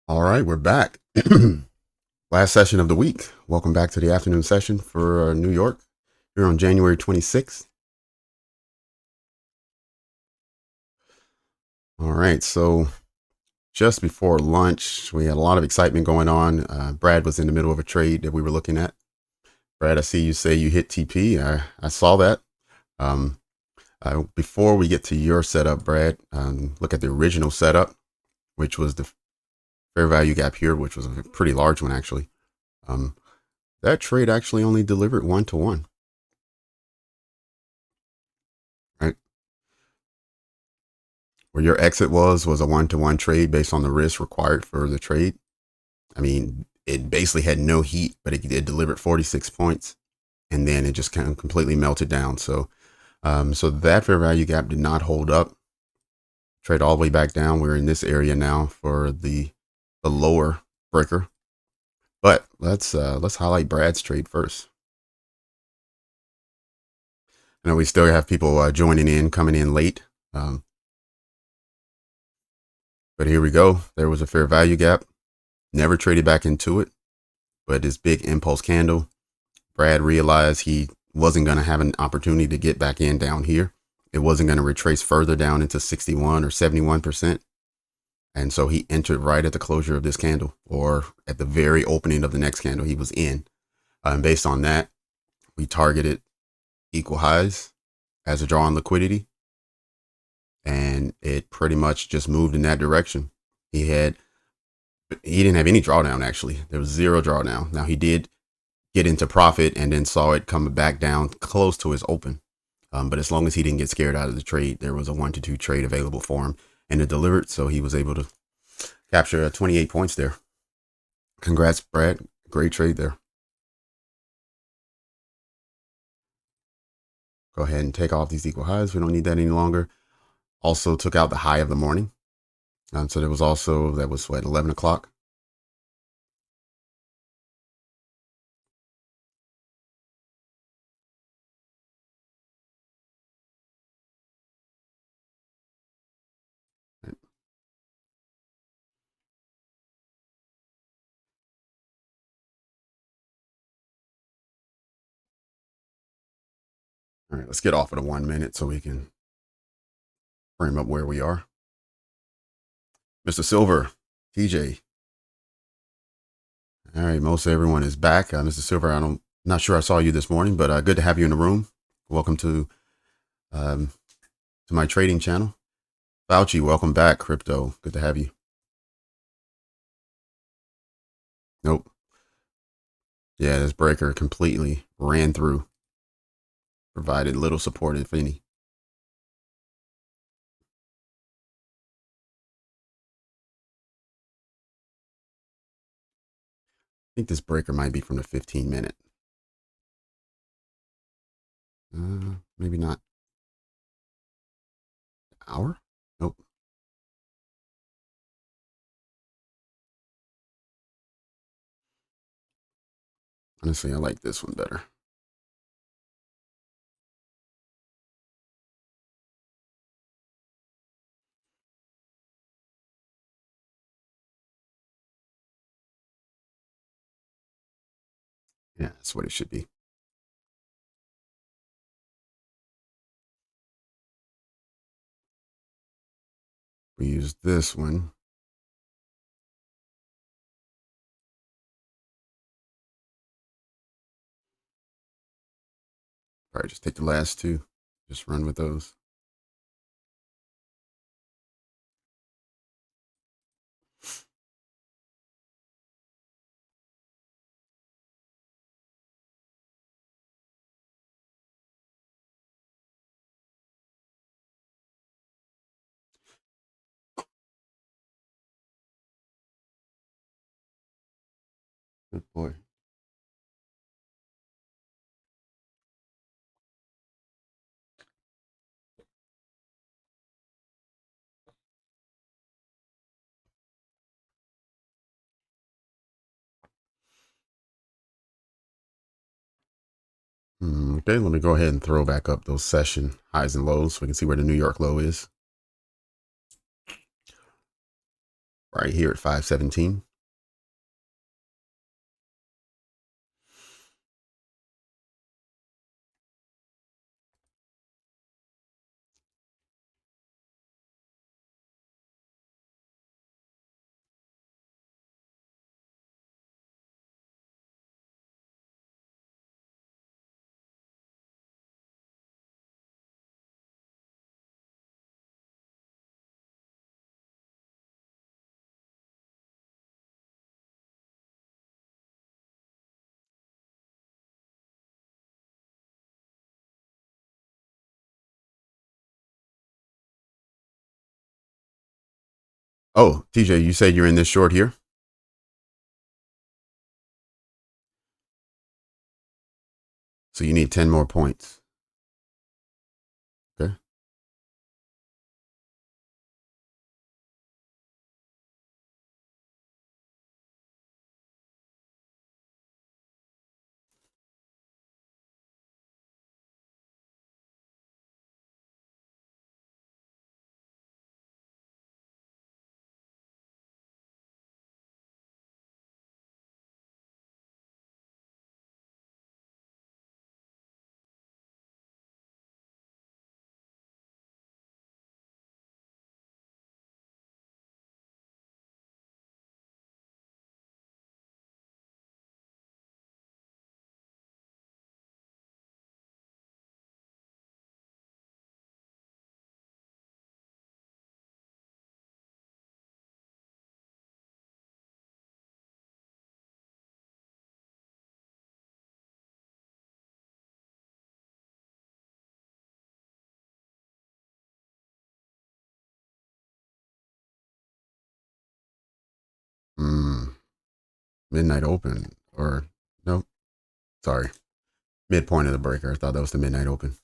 All right, we're back. Last session of the week. Welcome back to the afternoon session for New York. Here on January 26th. All right, so just before lunch, we had a lot of excitement going on. Brad was in the middle of a trade that we were looking at. Brad, I see you say you hit TP. I saw that. Um, before we get to your setup, Brad, look at the original setup, which was the fair value gap here, which was a pretty large one, actually. That trade actually only delivered 1-to-1. Right? Where your exit was a 1-to-1 trade based on the risk required for the trade. I mean, it basically had no heat, but it delivered 46 points, and then it just kind of completely melted down. So that fair value gap did not hold up. Trade all the way back down. We're in this area now for the lower breaker. But let's highlight Brad's trade first. I know we still have people joining in, coming in late. But here we go. There was a fair value gap. Never traded back into it. But this big impulse candle, Brad realized he wasn't going to have an opportunity to get back in down here. It wasn't going to retrace further down into 61 or 71%. And so he entered right at the closure of this candle, or at the very opening of the next candle he was in. And based on that, we targeted equal highs as a draw on liquidity. And it pretty much just moved in that direction. He didn't have any drawdown, actually. There was zero drawdown. Now, he did get into profit and then saw it come back down close to his open. But as long as he didn't get scared out of the trade, there was a 1-to-2 trade available for him, and it delivered. So he was able to capture 28 points there. Congrats, Brad. Great trade there. Go ahead and take off these equal highs. We don't need that any longer. Also took out the high of the morning. So there was also, that was what, 11 o'clock. All right, let's get off of the 1 minute so we can frame up where we are. Mr. Silver, TJ. All right, most everyone is back. Mr. Silver, not sure I saw you this morning, but good to have you in the room. Welcome to my trading channel. Fauci, welcome back. Crypto, good to have you. Nope. Yeah, this breaker completely ran through. Provided little support, if any. I think this breaker might be from the 15-minute. Maybe not. Hour? Nope. Honestly, I like this one better. Yeah, that's what it should be. We use this one. All right, just take the last two. Just run with those. Good boy. Okay, let me go ahead and throw back up those session highs and lows so we can see where the New York low is. right here at 517. Oh, TJ, you said you're in this short here? So you need 10 more points. Okay. Midnight open, or nope, sorry. Midpoint of the breaker. I thought that was the midnight open.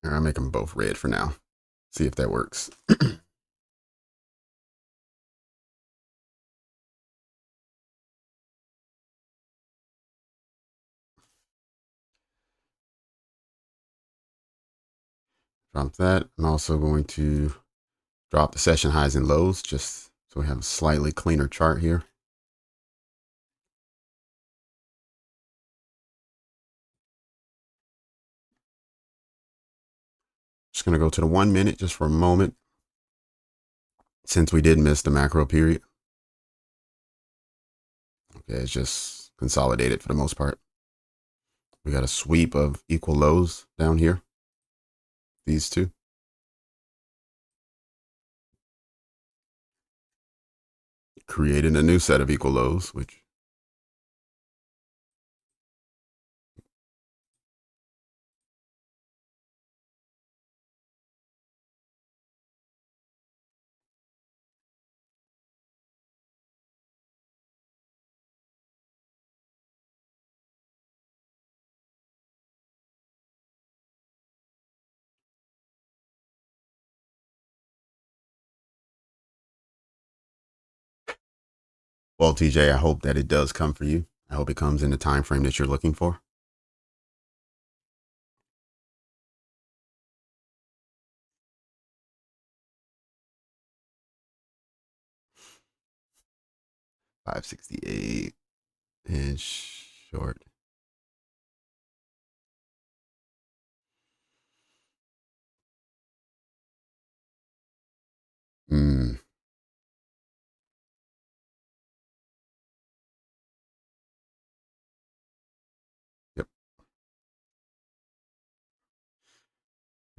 I'll make them both red for now. See if that works. Drop that. I'm also going to drop the session highs and lows just so we have a slightly cleaner chart here. Just going to go to the 1 minute just for a moment since we did miss the macro period. Okay, it's just consolidated for the most part. We got a sweep of equal lows down here. These two. Created a new set of equal lows, which well, TJ, I hope that it does come for you. I hope it comes in the time frame that you're looking for. $568 and short.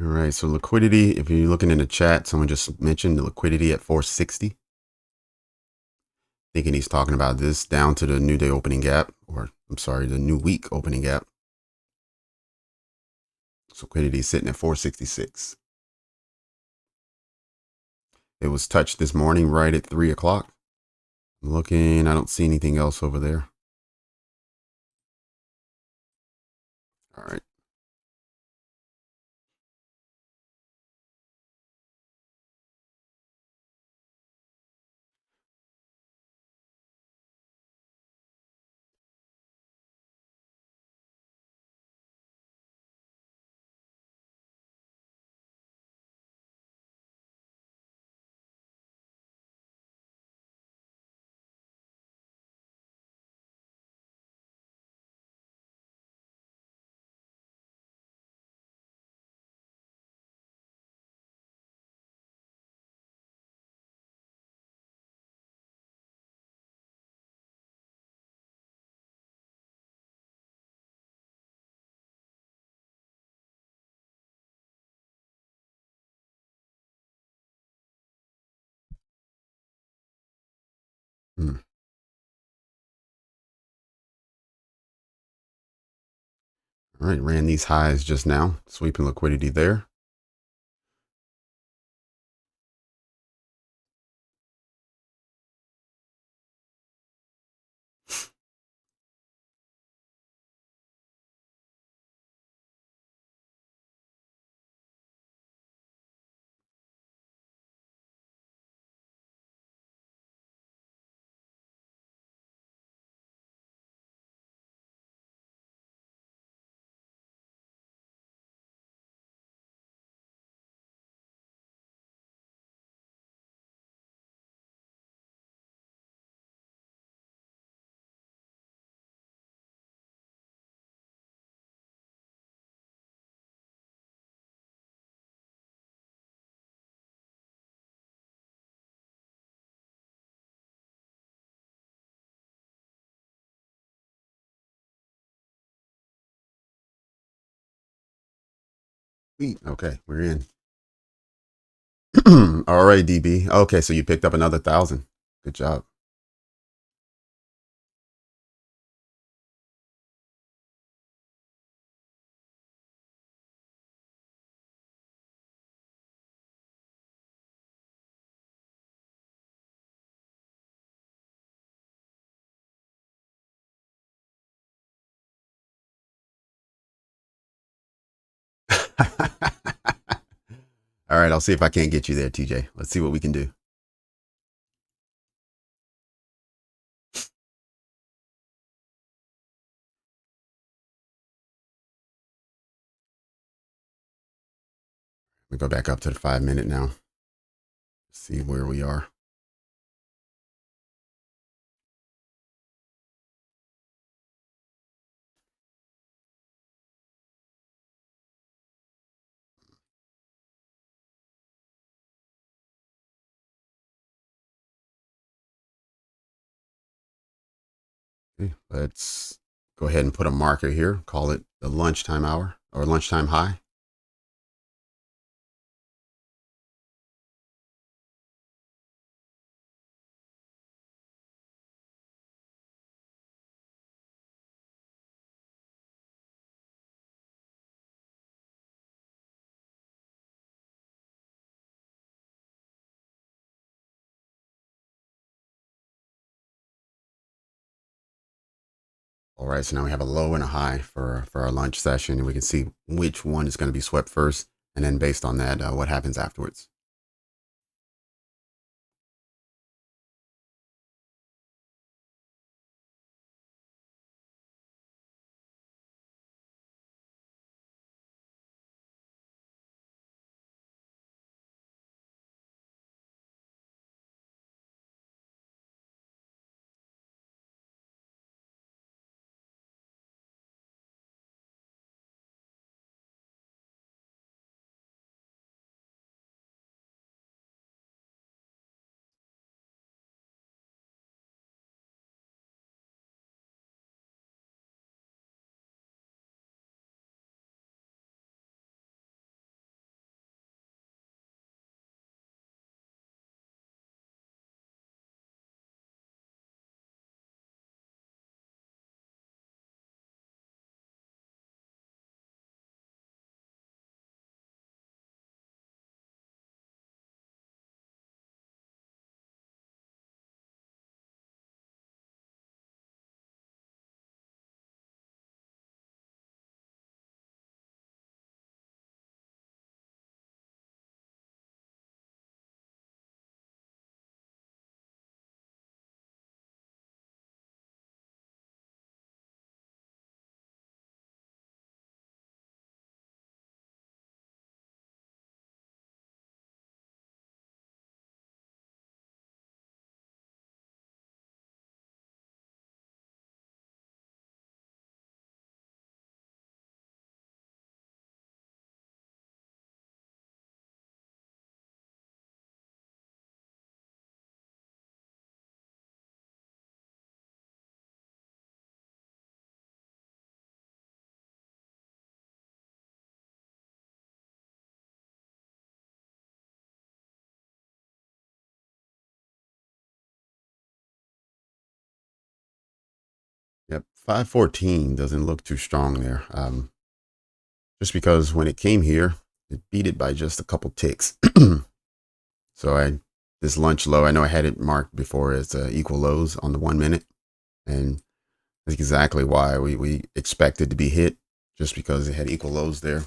All right, so liquidity, if you're looking in the chat, someone just mentioned the liquidity at 460. Thinking he's talking about this down to the new day opening gap, or I'm sorry, the new week opening gap. So liquidity is sitting at 466. It was touched this morning right at 3 o'clock. I'm looking, I don't see anything else over there. All right. Hmm. All right, ran these highs just now, sweeping liquidity there. Okay, we're in. All right, DB. Okay, so you picked up another 1,000. Good job. All right, I'll see if I can't get you there, TJ. Let's see what we can do. We go back up to the 5-minute now. See where we are. Okay, let's go ahead and put a marker here. Call it the lunchtime hour or lunchtime high. All right, so now we have a low and a high for our lunch session, and we can see which one is going to be swept first, and then based on that, what happens afterwards. Yep, 514 doesn't look too strong there. Just because when it came here, it beat it by just a couple ticks. So this lunch low, I know I had it marked before as equal lows on the 1 minute, and that's exactly why we expected to be hit, just because it had equal lows there.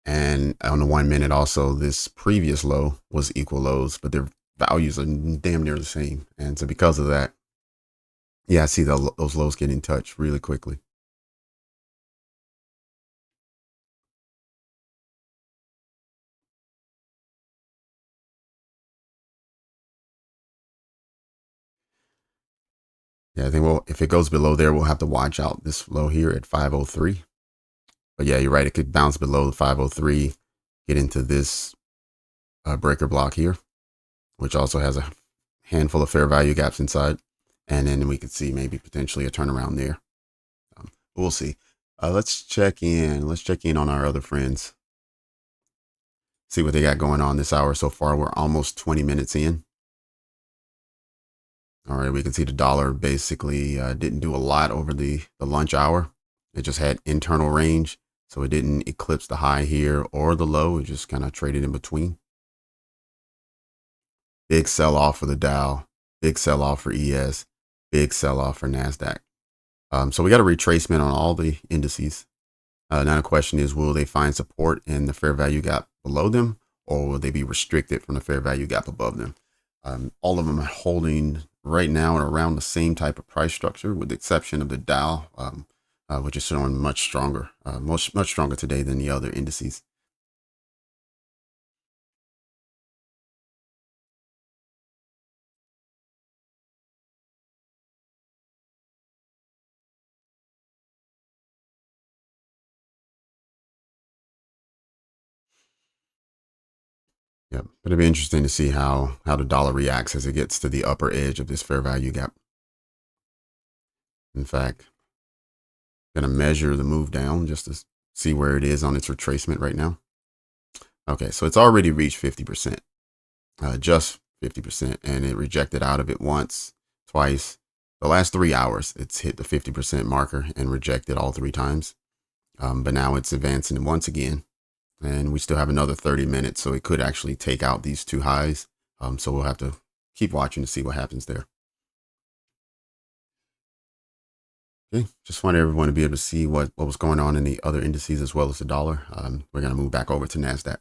And on the 1 minute also, this previous low was equal lows, but their values are damn near the same. And so because of that, yeah, I see those lows getting touched really quickly. Yeah, I think if it goes below there, we'll have to watch out this low here at 503. But yeah, you're right. It could bounce below the 503, get into this breaker block here, which also has a handful of fair value gaps inside. And then we could see maybe potentially a turnaround there. We'll see. Let's check in. Let's check in on our other friends. See what they got going on this hour so far. We're almost 20 minutes in. All right, we can see the dollar basically didn't do a lot over the lunch hour. It just had internal range, so it didn't eclipse the high here or the low. It just kind of traded in between. Big sell off for the Dow, big sell off for ES, big sell off for Nasdaq. So we got a retracement on all the indices. Now the question is, will they find support in the fair value gap below them, or will they be restricted from the fair value gap above them? All of them are holding right now and around the same type of price structure, with the exception of the Dow, which is showing much stronger, much stronger today than the other indices. Yep, but it'll be interesting to see how the dollar reacts as it gets to the upper edge of this fair value gap. In fact, I'm gonna measure the move down just to see where it is on its retracement right now. Okay, so it's already reached 50%, just 50%, and it rejected out of it once, twice. The last 3 hours, it's hit the 50% marker and rejected all 3 times. But now it's advancing once again, and we still have another 30 minutes, so it could actually take out these two highs. So we'll have to keep watching to see what happens there. Okay, just want everyone to be able to see what was going on in the other indices as well as the dollar. We're going to move back over to Nasdaq.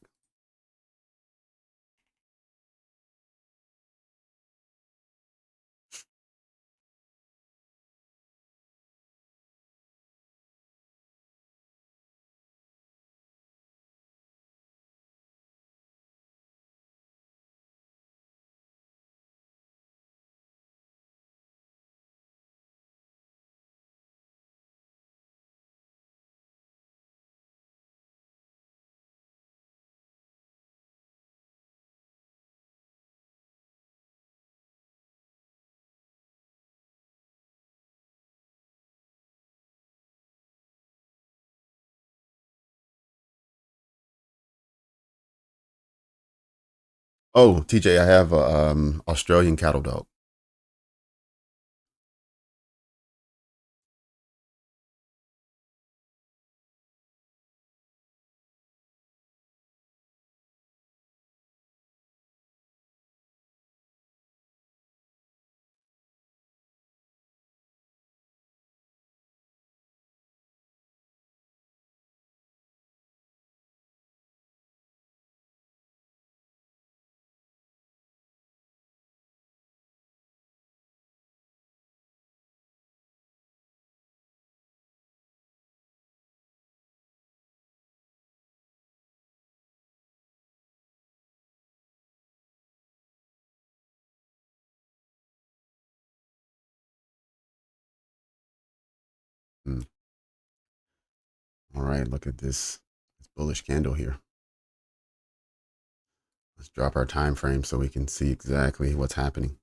Oh, TJ, I have a Australian cattle dog. Hmm. All right, look at this bullish candle here. Let's drop our time frame so we can see exactly what's happening.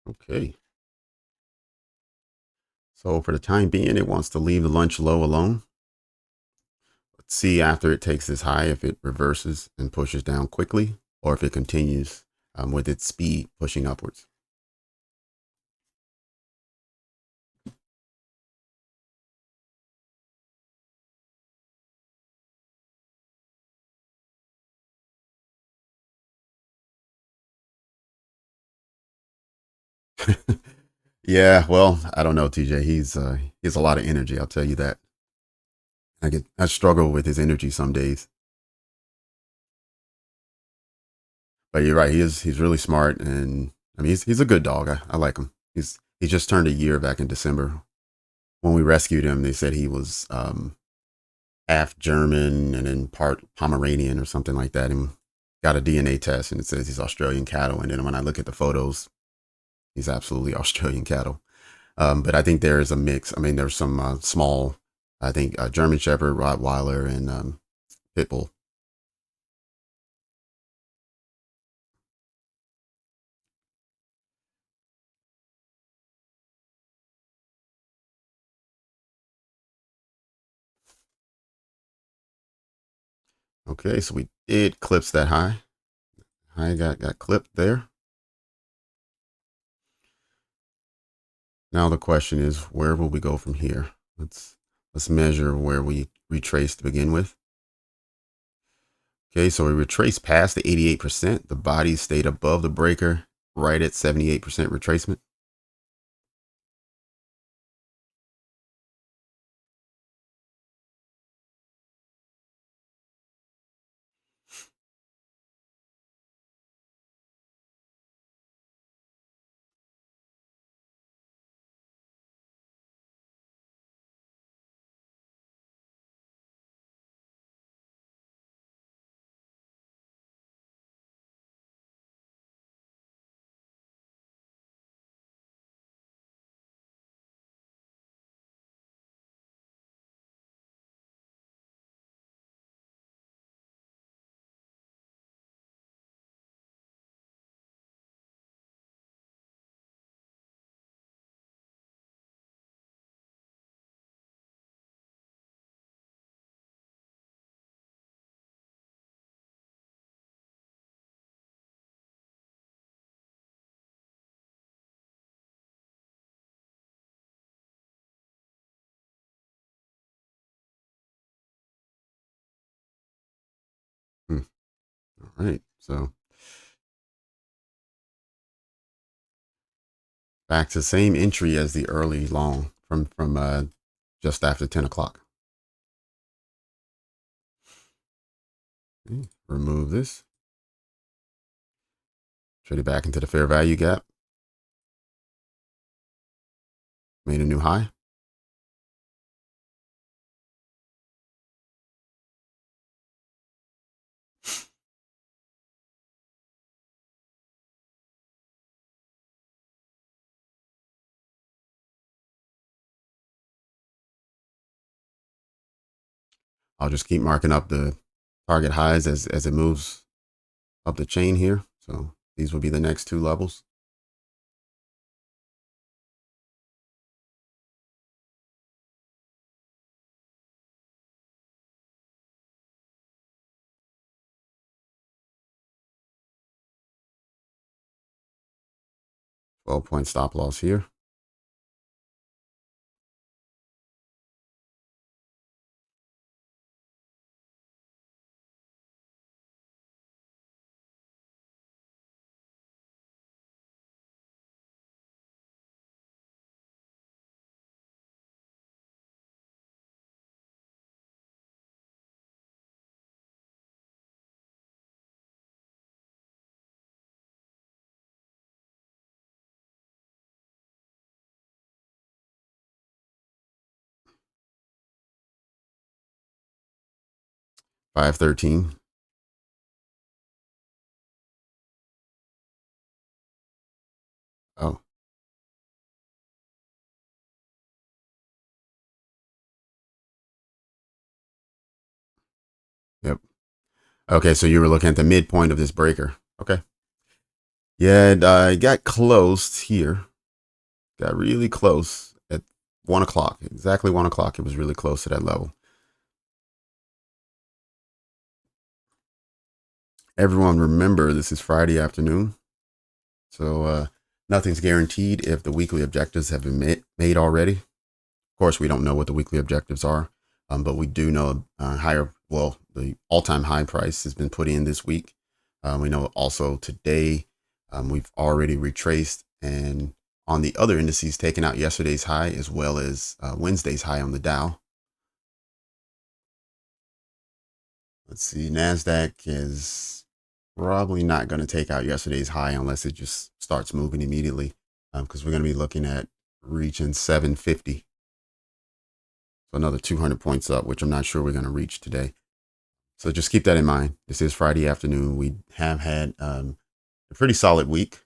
Okay. So for the time being, it wants to leave the lunch low alone. Let's see after it takes this high if it reverses and pushes down quickly, or if it continues with its speed pushing upwards. Yeah, well, I don't know, TJ. He has a lot of energy. I'll tell you that. I struggle with his energy some days. But you're right. He's really smart, and I mean he's a good dog. I like him. He just turned a year back in December. When we rescued him, they said he was half German and then part Pomeranian or something like that. And got a DNA test, and it says he's Australian cattle. And then when I look at the photos, he's absolutely Australian cattle. But I think there is a mix. I mean, there's some small, I think German Shepherd, Rottweiler, and Pit Bull. Okay, so we did clips that high. High got clipped there. Now the question is, where will we go from here? Let's measure where we retraced to begin with. Okay, so we retraced past the 88%. The body stayed above the breaker, right at 78% retracement. Hmm. All right, so back to the same entry as the early long from just after 10 o'clock. Okay, remove this. Trade it back into the fair value gap. Made a new high. I'll just keep marking up the target highs as it moves up the chain here. So these will be the next two levels. $12-point stop loss here. $5.13. Oh, yep. Okay, so you were looking at the midpoint of this breaker. Okay. Yeah, it got close here. Got really close at 1 o'clock. Exactly 1 o'clock. It was really close to that level. Everyone remember, this is Friday afternoon. So nothing's guaranteed if the weekly objectives have been made already. Of course, we don't know what the weekly objectives are, but we do know the all-time high price has been put in this week. We know also today we've already retraced and on the other indices taken out yesterday's high as well as Wednesday's high on the Dow. Let's see, Nasdaq is probably not going to take out yesterday's high unless it just starts moving immediately, because we're going to be looking at reaching 750. So another 200 points up, which I'm not sure we're going to reach today. So just keep that in mind. This is Friday afternoon. We have had a pretty solid week.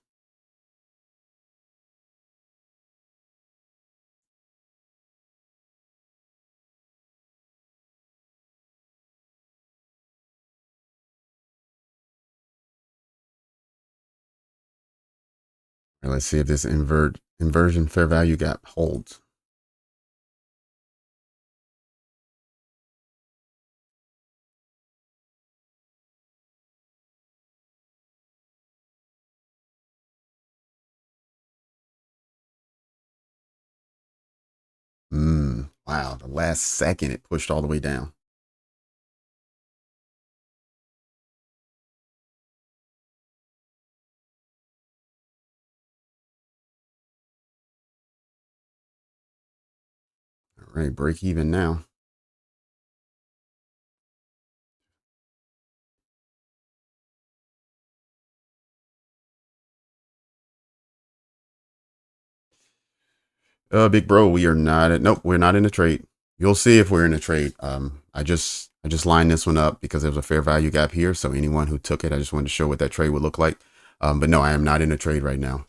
And let's see if this inversion fair value gap holds. Wow, the last second it pushed all the way down. All right, break even now. Big bro, we are not at, nope, we're not in a trade. You'll see if we're in a trade. I just lined this one up because there was a fair value gap here. So anyone who took it, I just wanted to show what that trade would look like. But no, I am not in a trade right now.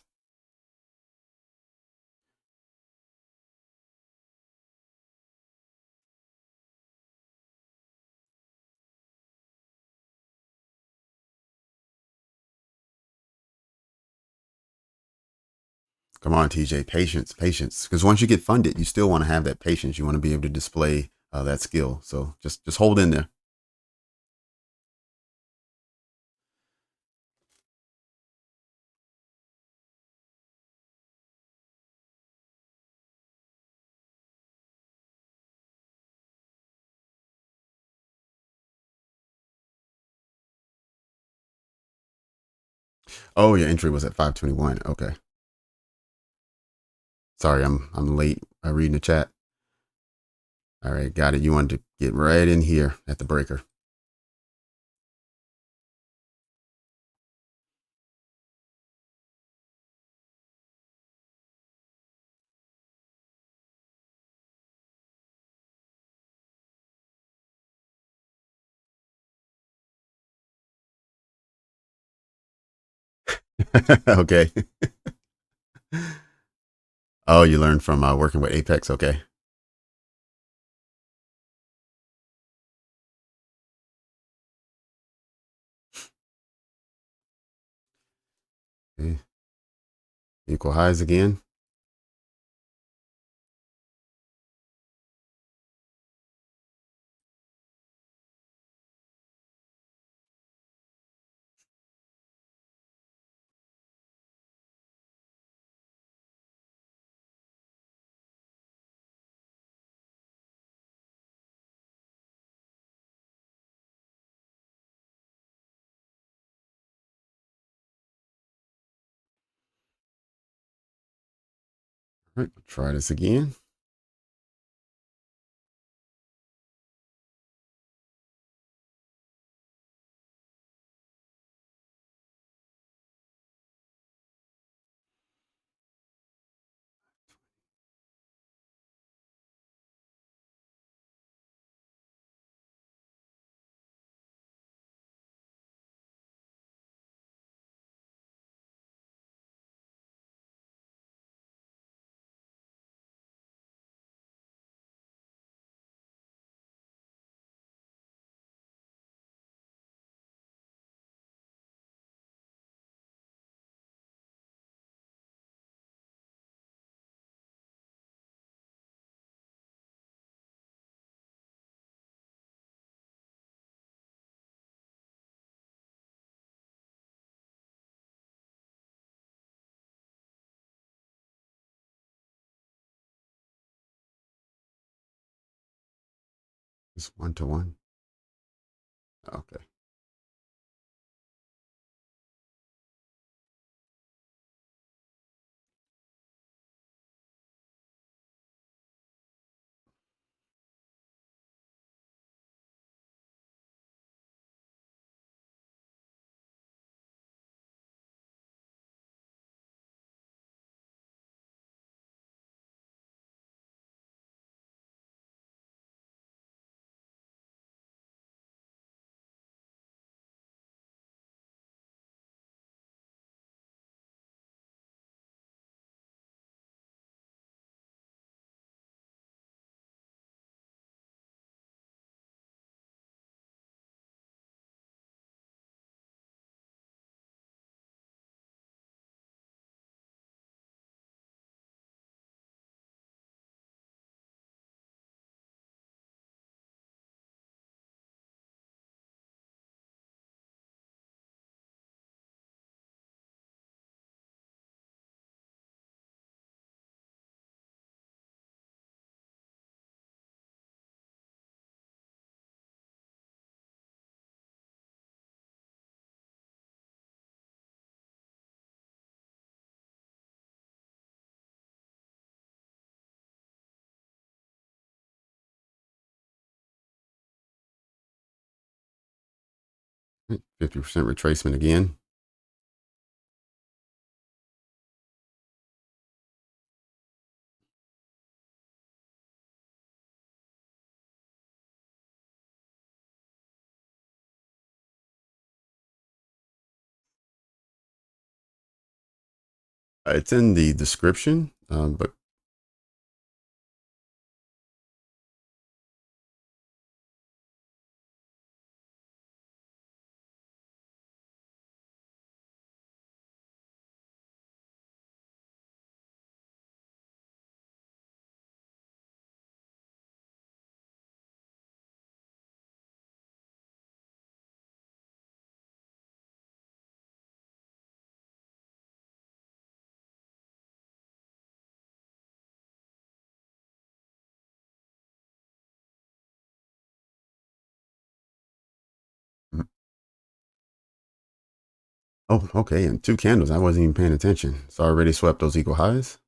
Come on, TJ, patience, patience. Because once you get funded, you still want to have that patience. You want to be able to display that skill. So just hold in there. Oh, your entry was at 521. Okay. Sorry, I'm late. Reading the chat. All right, got it. You wanted to get right in here at the breaker. Okay. Oh, you learned from working with Apex. Okay. Okay. Equal highs again. All right, try this again. It's 1-to-1. Okay. Right, 50% retracement again. It's in the description, but oh, oh, okay. And 2 candles. I wasn't even paying attention. So I already swept those equal highs.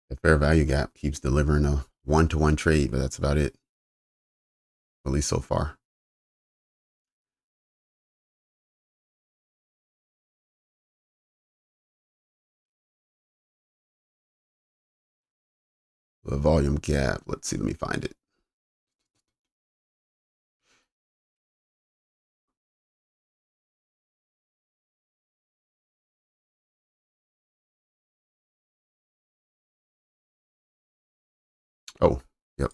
The fair value gap keeps delivering a 1-to-1 trade, but that's about it, at least so far. The volume gap. Let's see. Let me find it. Oh, yep.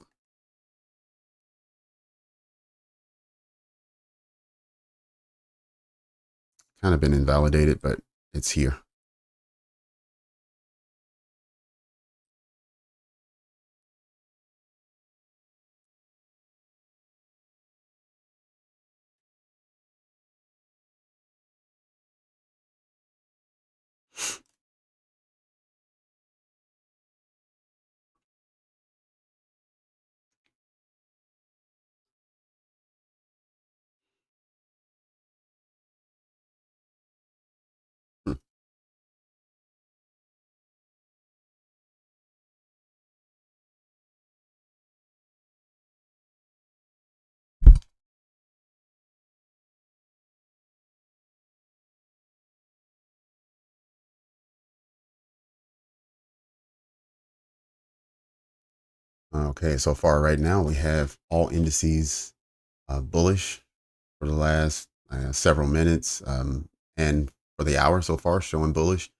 Kind of been invalidated, but it's here. Hmm. Okay, so far right now we have all indices bullish for the last several minutes, and for the hour so far showing bullish.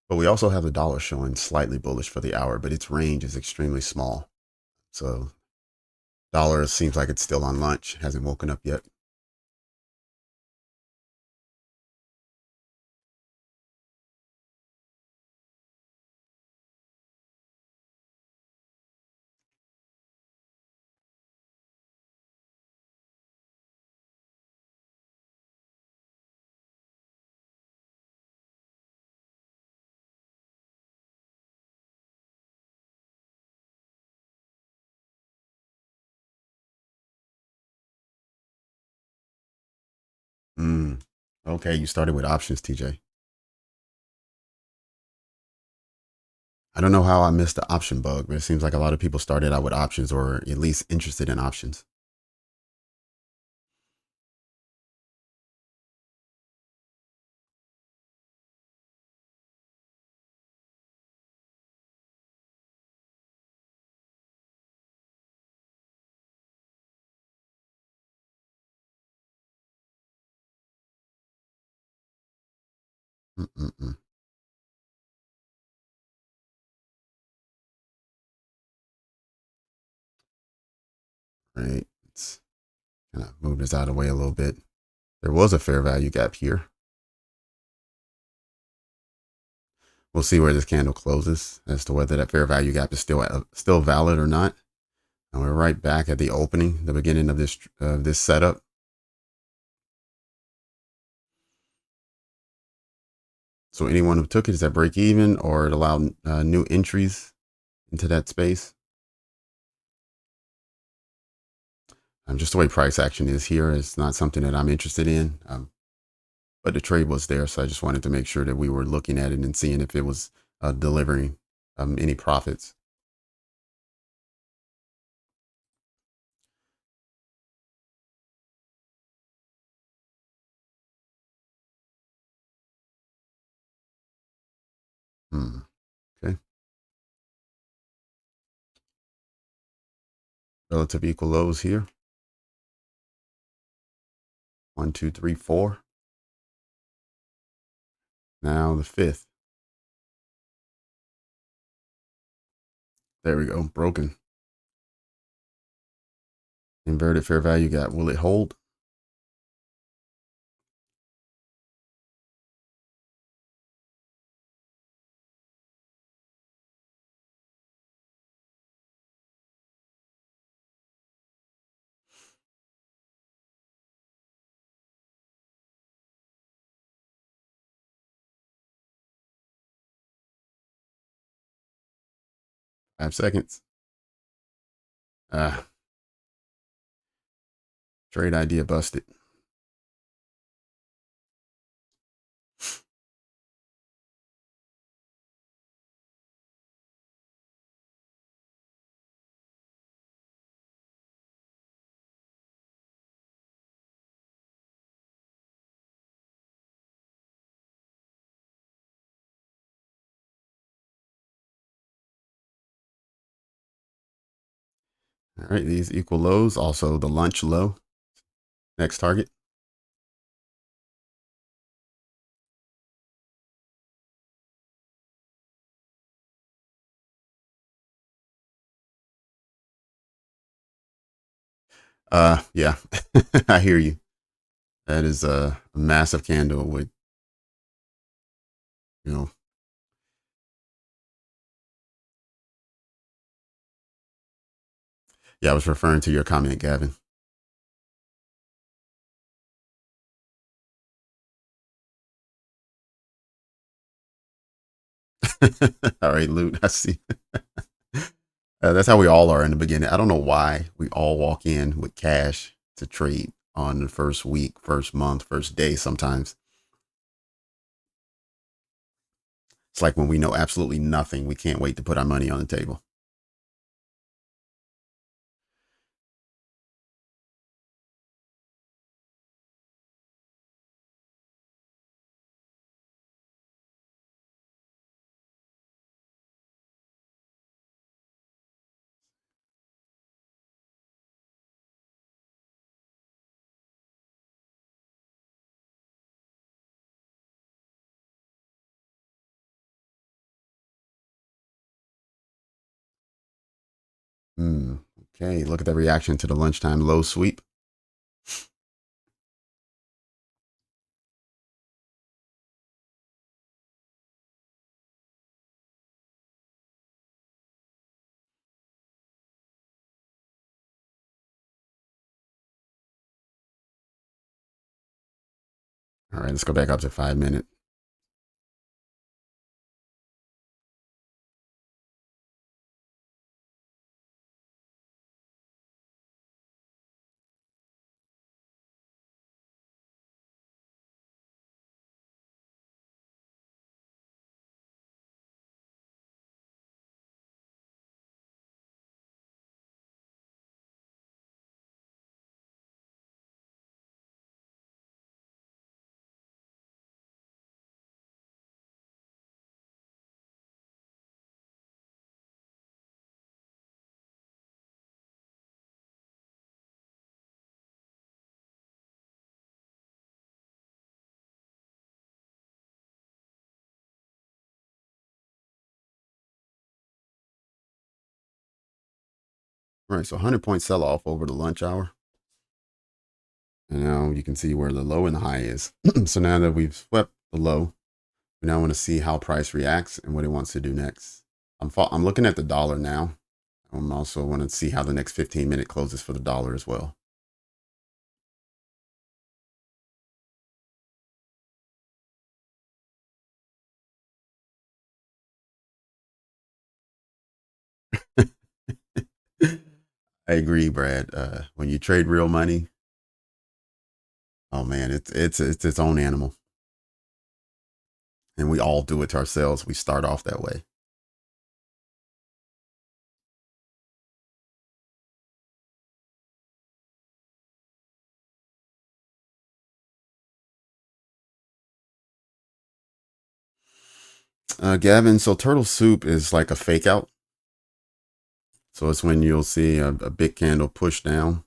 But we also have the dollar showing slightly bullish for the hour, but its range is extremely small. So dollar seems like it's still on lunch, hasn't woken up yet. Mm. Okay, you started with options, TJ. I don't know how I missed the option bug, but it seems like a lot of people started out with options or at least interested in options. Mm-mm-mm. Right. Let's kind of move this out of the way a little bit. There was a fair value gap here. We'll see where this candle closes as to whether that fair value gap is still valid or not. And we're right back at the opening, the beginning of this setup. So anyone who took it is at break even, or it allowed new entries into that space. Just the way price action is here, it's not something that I'm interested in. But the trade was there, so I just wanted to make sure that we were looking at it and seeing if it was delivering any profits. Hmm. Okay. Relative equal lows here. 1, 2, 3, 4. Now the fifth. There we go. Broken. Inverted fair value gap. Will it hold? Five seconds. Trade idea busted. All right, these equal lows. Also the lunch low. Next target. Yeah, I hear you. That is a massive candle with, you know, yeah, I was referring to your comment, Gavin. All right, Loot, I see. That's how we all are in the beginning. I don't know why we all walk in with cash to trade on the first week, first month, first day sometimes. It's like when we know absolutely nothing, we can't wait to put our money on the table. Okay, look at the reaction to the lunchtime low sweep. All right, let's go back up to 5 minute. All right, so 100-point sell off over the lunch hour. And now you can see where the low and the high is. So now that we've swept the low, we now want to see how price reacts and what it wants to do next. I'm looking at the dollar now. I'm also want to see how the next 15-minute closes for the dollar as well. I agree, Brad. When you trade real money, oh man, it's its own animal, and we all do it to ourselves. We start off that way. Gavin, so turtle soup is like a fake out. So it's when you'll see a big candle push down,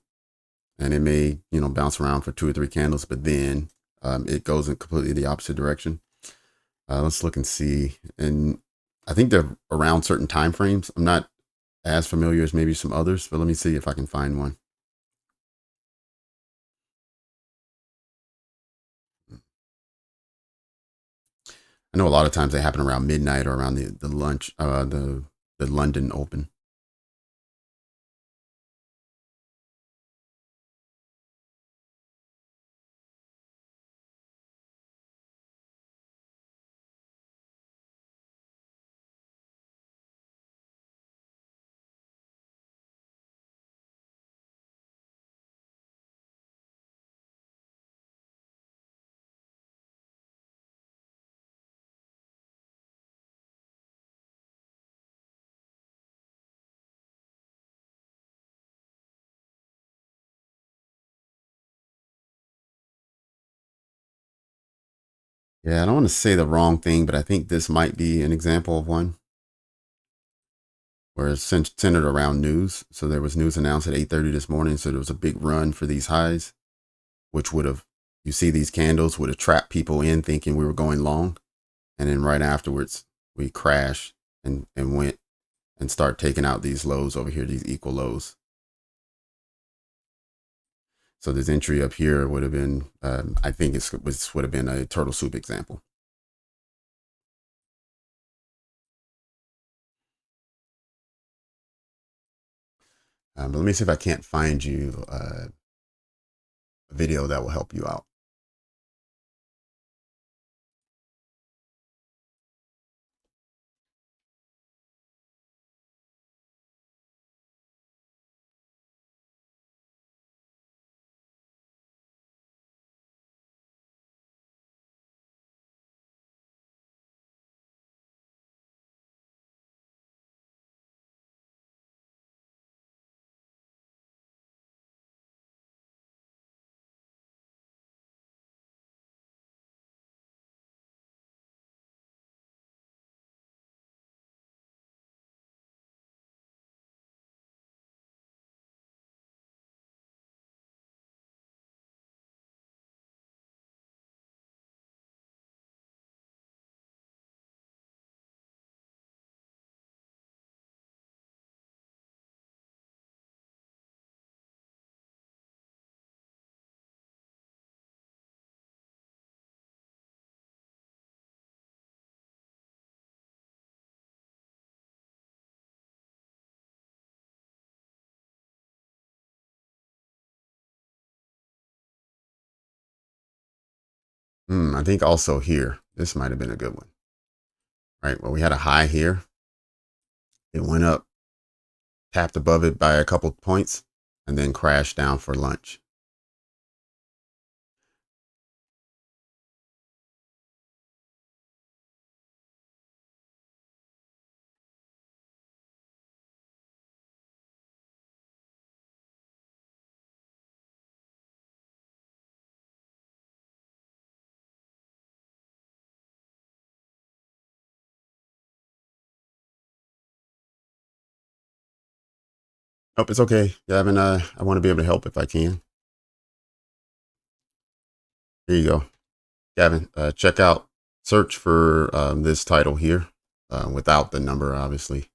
and it may bounce around for 2 or 3 candles, but then it goes in completely the opposite direction. Let's look and see, and I think they're around certain time frames. I'm not as familiar as maybe some others, but let me see if I can find one. I know a lot of times they happen around midnight or around the lunch, the London Open. Yeah, I don't want to say the wrong thing, but I think this might be an example of one where it's centered around news. So there was news announced at 8:30 this morning. So there was a big run for these highs, which would have, you see these candles would have trapped people in thinking we were going long. And then right afterwards, we crash and went and start taking out these lows over here, these equal lows. So this entry up here would have been, I think this would have been a turtle soup example. But let me see if I can't find you a video that will help you out. I think also here, this might have been a good one, right? Well, we had a high here. It went up, tapped above it by a couple points, and then crashed down for lunch. Oh, it's okay, Gavin. I want to be able to help if I can. Here you go, Gavin. Check out, search for this title here, without the number, obviously.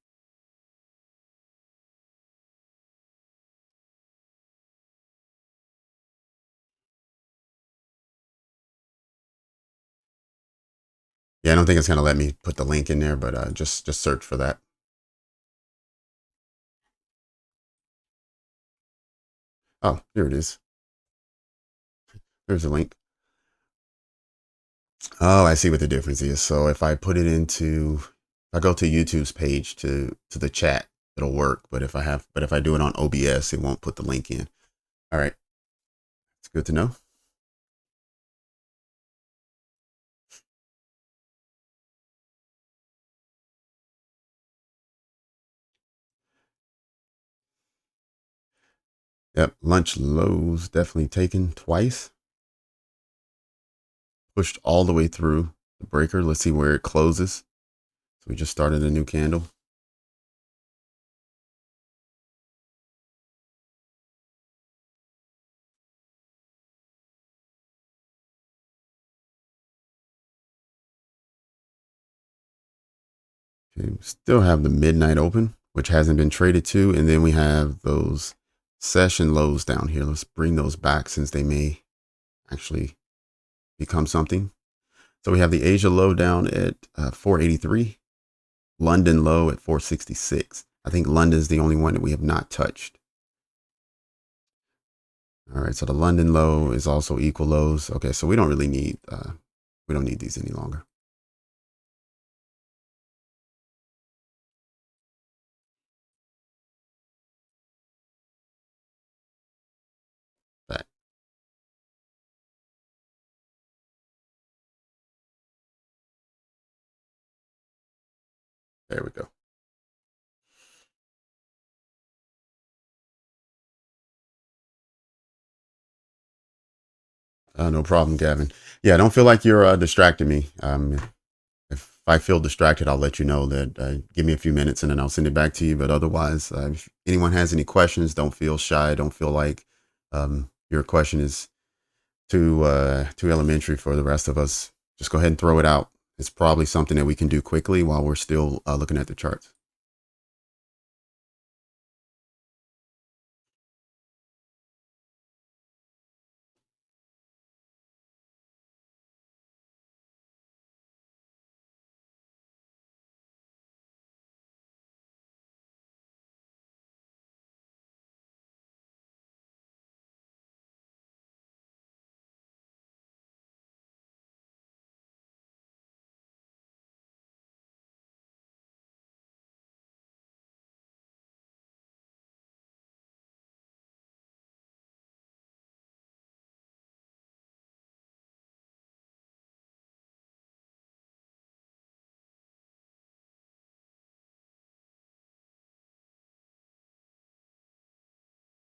Yeah, I don't think it's gonna let me put the link in there, but just search for that. Oh, here it is. There's a link. Oh, I see what the difference is. So if I put it into, if I go to YouTube's page to the chat, it'll work. But if I do it on OBS, it won't put the link in. All right, it's good to know. Yep, lunch lows definitely taken twice. Pushed all the way through the breaker. Let's see where it closes. So we just started a new candle. Okay, still have the midnight open, which hasn't been traded to. And then we have those session lows down here. Let's bring those back since they may actually become something. So we have the Asia low down at 483, London low at 466. I think London's the only one that we have not touched. All right, so the London low is also equal lows. Okay, so we don't really need, we don't need these any longer. Back. There we go. No problem, Gavin. Yeah, don't feel like you're distracting me. If I feel distracted, I'll let you know that. Give me a few minutes and then I'll send it back to you. But otherwise, if anyone has any questions, don't feel shy. Don't feel like your question is too elementary for the rest of us. Just go ahead and throw it out. It's probably something that we can do quickly while we're still looking at the charts.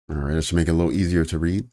All right, that should make it a little easier to read.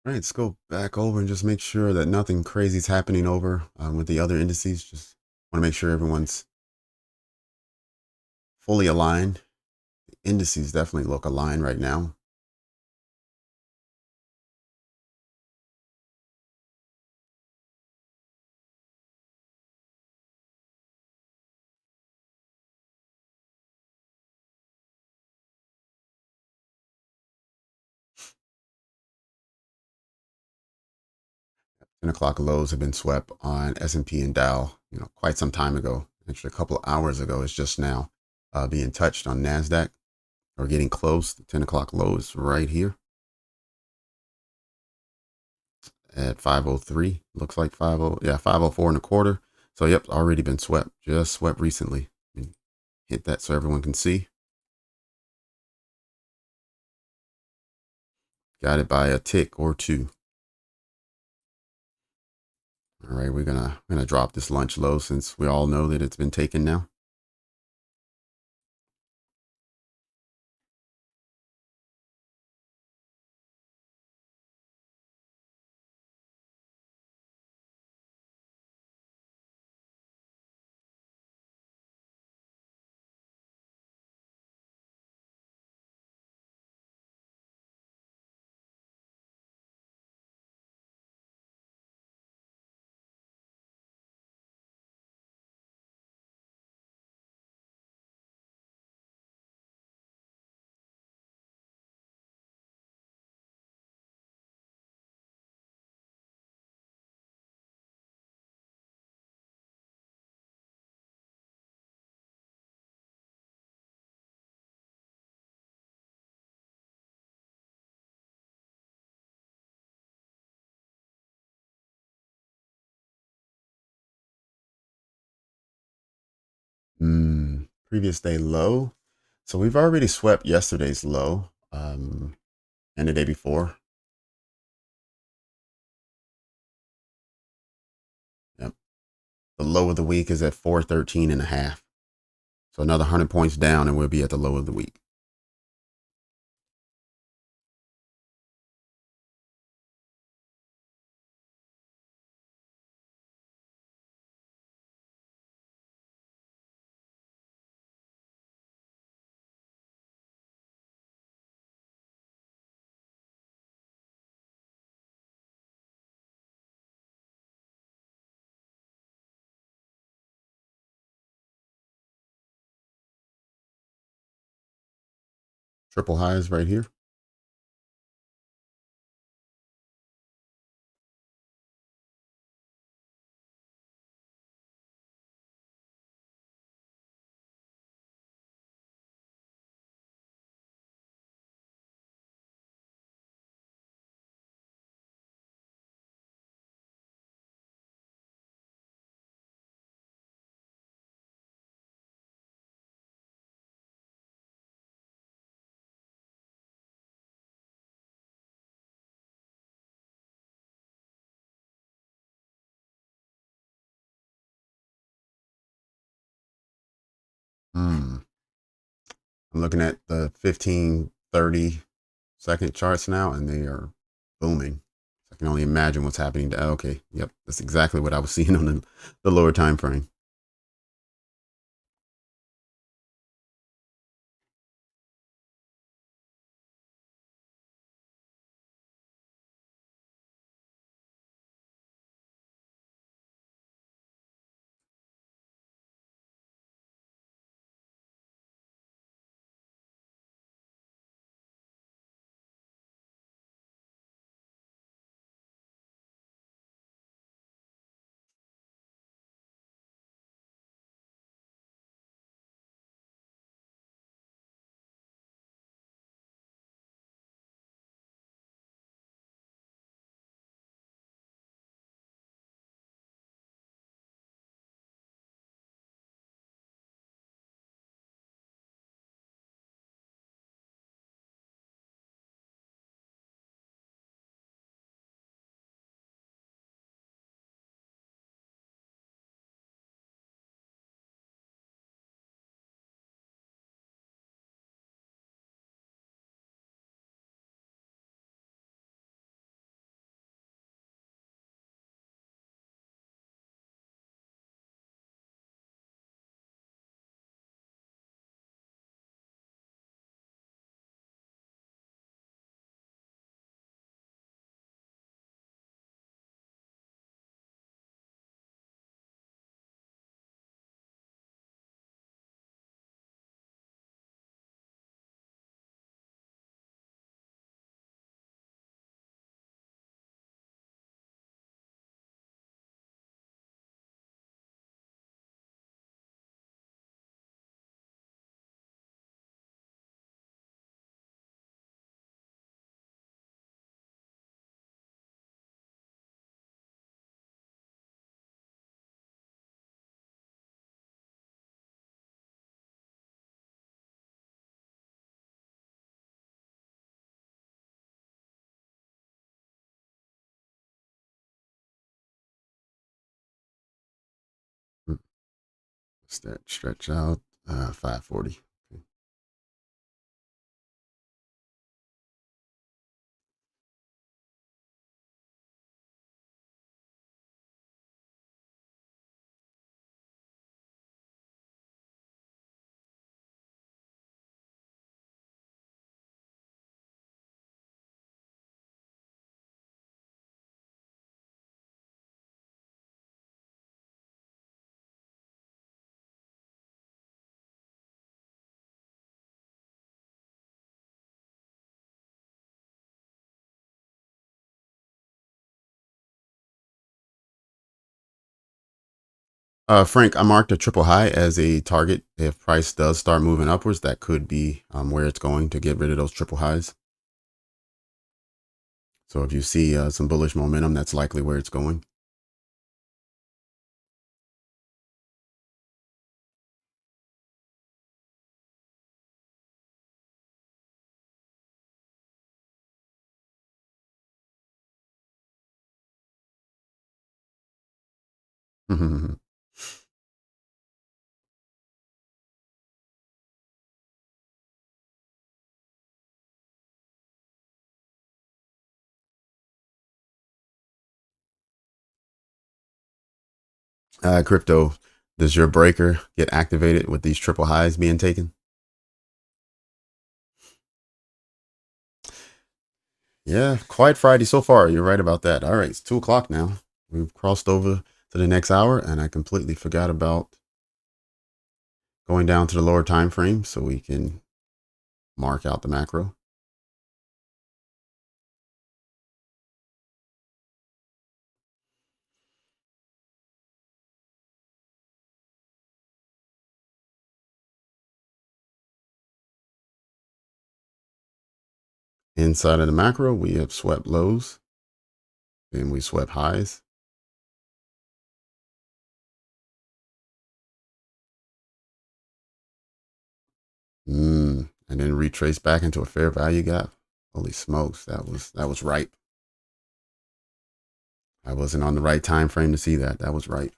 All right, let's go back over and just make sure that nothing crazy is happening over with the other indices. Just want to make sure everyone's fully aligned. The indices definitely look aligned right now. $10 lows have been swept on S&P and Dow, quite some time ago. Actually, a couple of hours ago. It's just now being touched on Nasdaq, or getting close. The 10 o'clock low is right here at 503. Looks like 50, yeah, 504 and a quarter. So yep, already been swept. Just swept recently. Hit that so everyone can see. Got it by a tick or two. All right, we're gonna drop this lunch low since we all know that it's been taken now. Previous day low. So we've already swept yesterday's low and the day before. Yep. The low of the week is at 413 and a half. So another 100 points down and we'll be at the low of the week. Triple highs right here. I'm looking at the 15, 30-second charts now, and they are booming. I can only imagine what's happening to, okay, yep, that's exactly what I was seeing on the lower time frame. Stretch out 540. Frank, I marked a triple high as a target. If price does start moving upwards, that could be where it's going to get rid of those triple highs. So if you see some bullish momentum, that's likely where it's going. Crypto, does your breaker get activated with these triple highs being taken? Yeah, quiet Friday so far. You're right about that. All right, it's 2 o'clock now. We've crossed over to the next hour, and I completely forgot about going down to the lower time frame so we can mark out the macro. Inside of the macro, we have swept lows and we swept highs. And then retrace back into a fair value gap. Holy smokes, that was right. I wasn't on the right time frame to see that. That was right.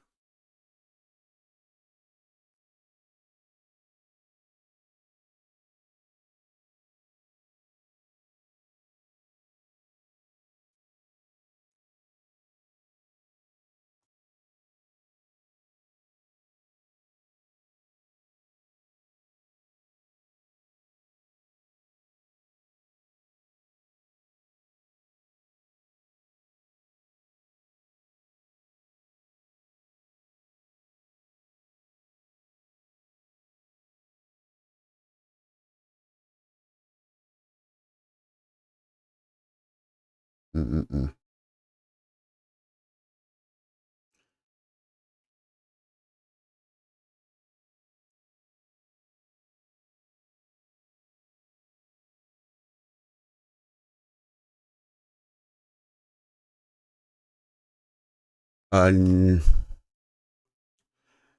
Mm-mm-mm.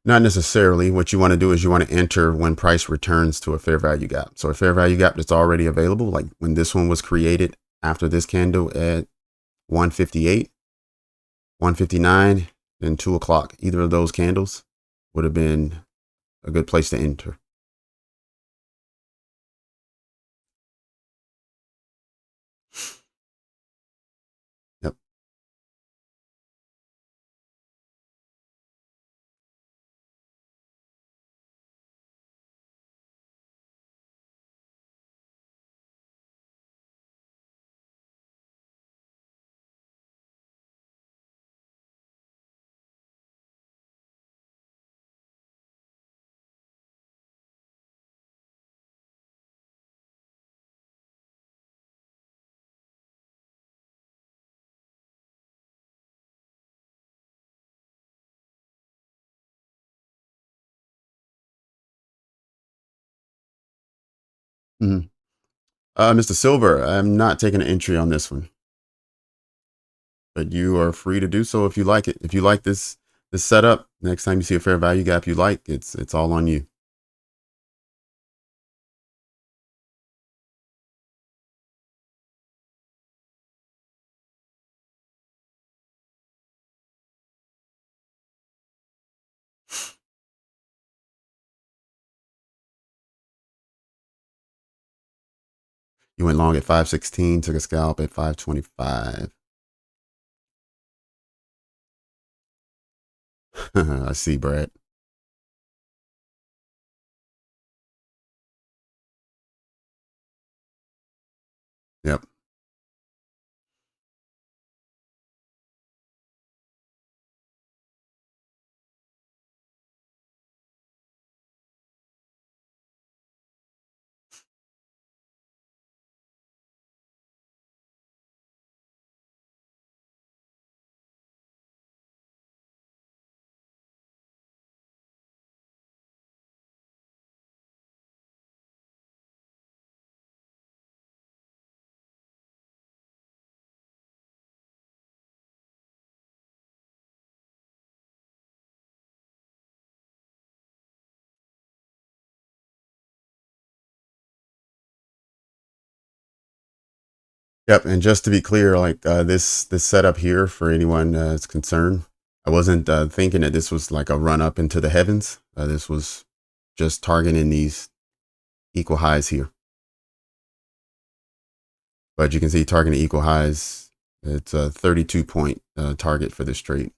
Not necessarily. What you want to do is you want to enter when price returns to a fair value gap. So a fair value gap that's already available, like when this one was created after this candle at 158, 159, and 2 o'clock. Either of those candles would have been a good place to enter. Yep. Mm-hmm. Mr. Silver, I'm not taking an entry on this one, but you are free to do so if you like it. If you like this setup, next time you see a fair value gap you like, it's all on you. You went long at 516, took a scalp at 525. I see, Brad. Yep. Yep. And just to be clear, like this setup here for anyone that's concerned, I wasn't thinking that this was like a run up into the heavens. This was just targeting these equal highs here. But you can see targeting equal highs. It's a 32 point target for this trade.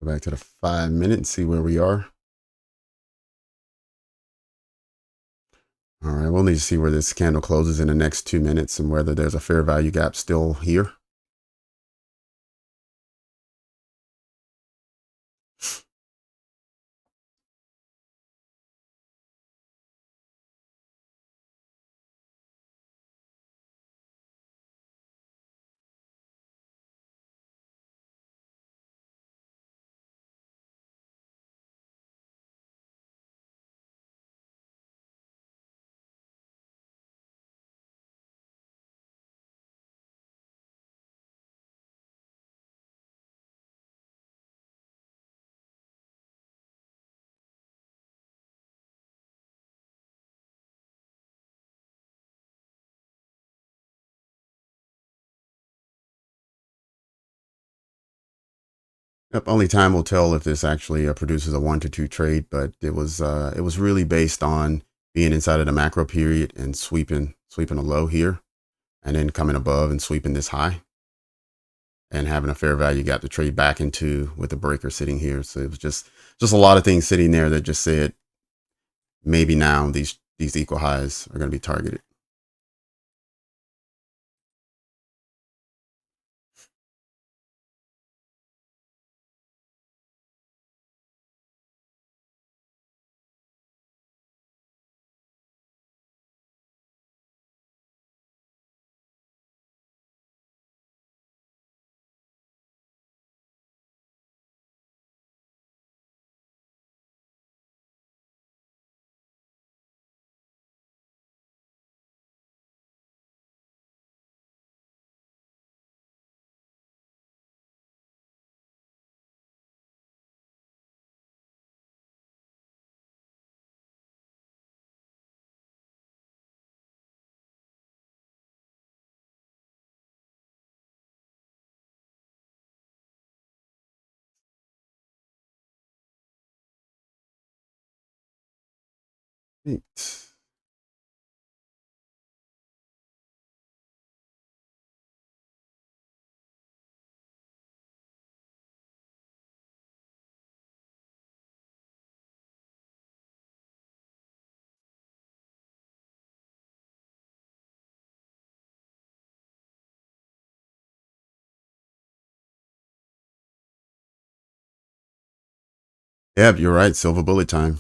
Go back to the 5 minute and see where we are. All right, we'll need to see where this candle closes in the next 2 minutes and whether there's a fair value gap still here. Yep, only time will tell if this actually produces a 1 to 2 trade, but it was really based on being inside of the macro period and sweeping a low here, and then coming above and sweeping this high, and having a fair value gap to trade back into with the breaker sitting here. So it was just a lot of things sitting there that just said maybe now these equal highs are going to be targeted. Right. Yep, you're right. Silver bullet time.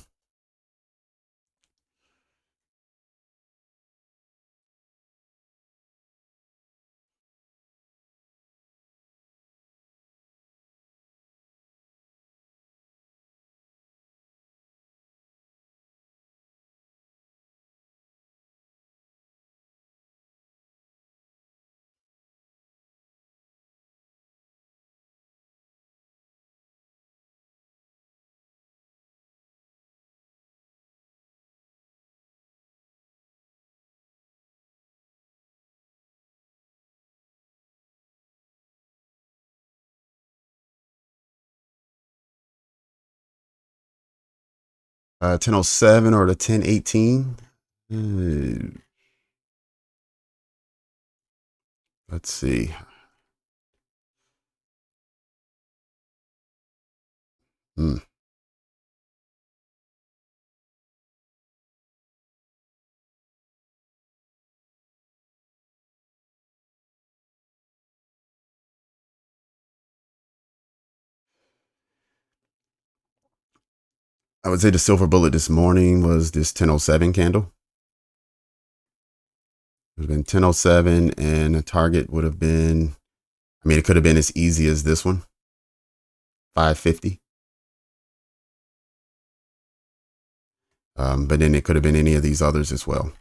1007 or the 1018. Let's see. I would say the silver bullet this morning was this 1007 candle. It would have been 1007, and the target would have been, I mean, it could have been as easy as this one, 550. But then it could have been any of these others as well.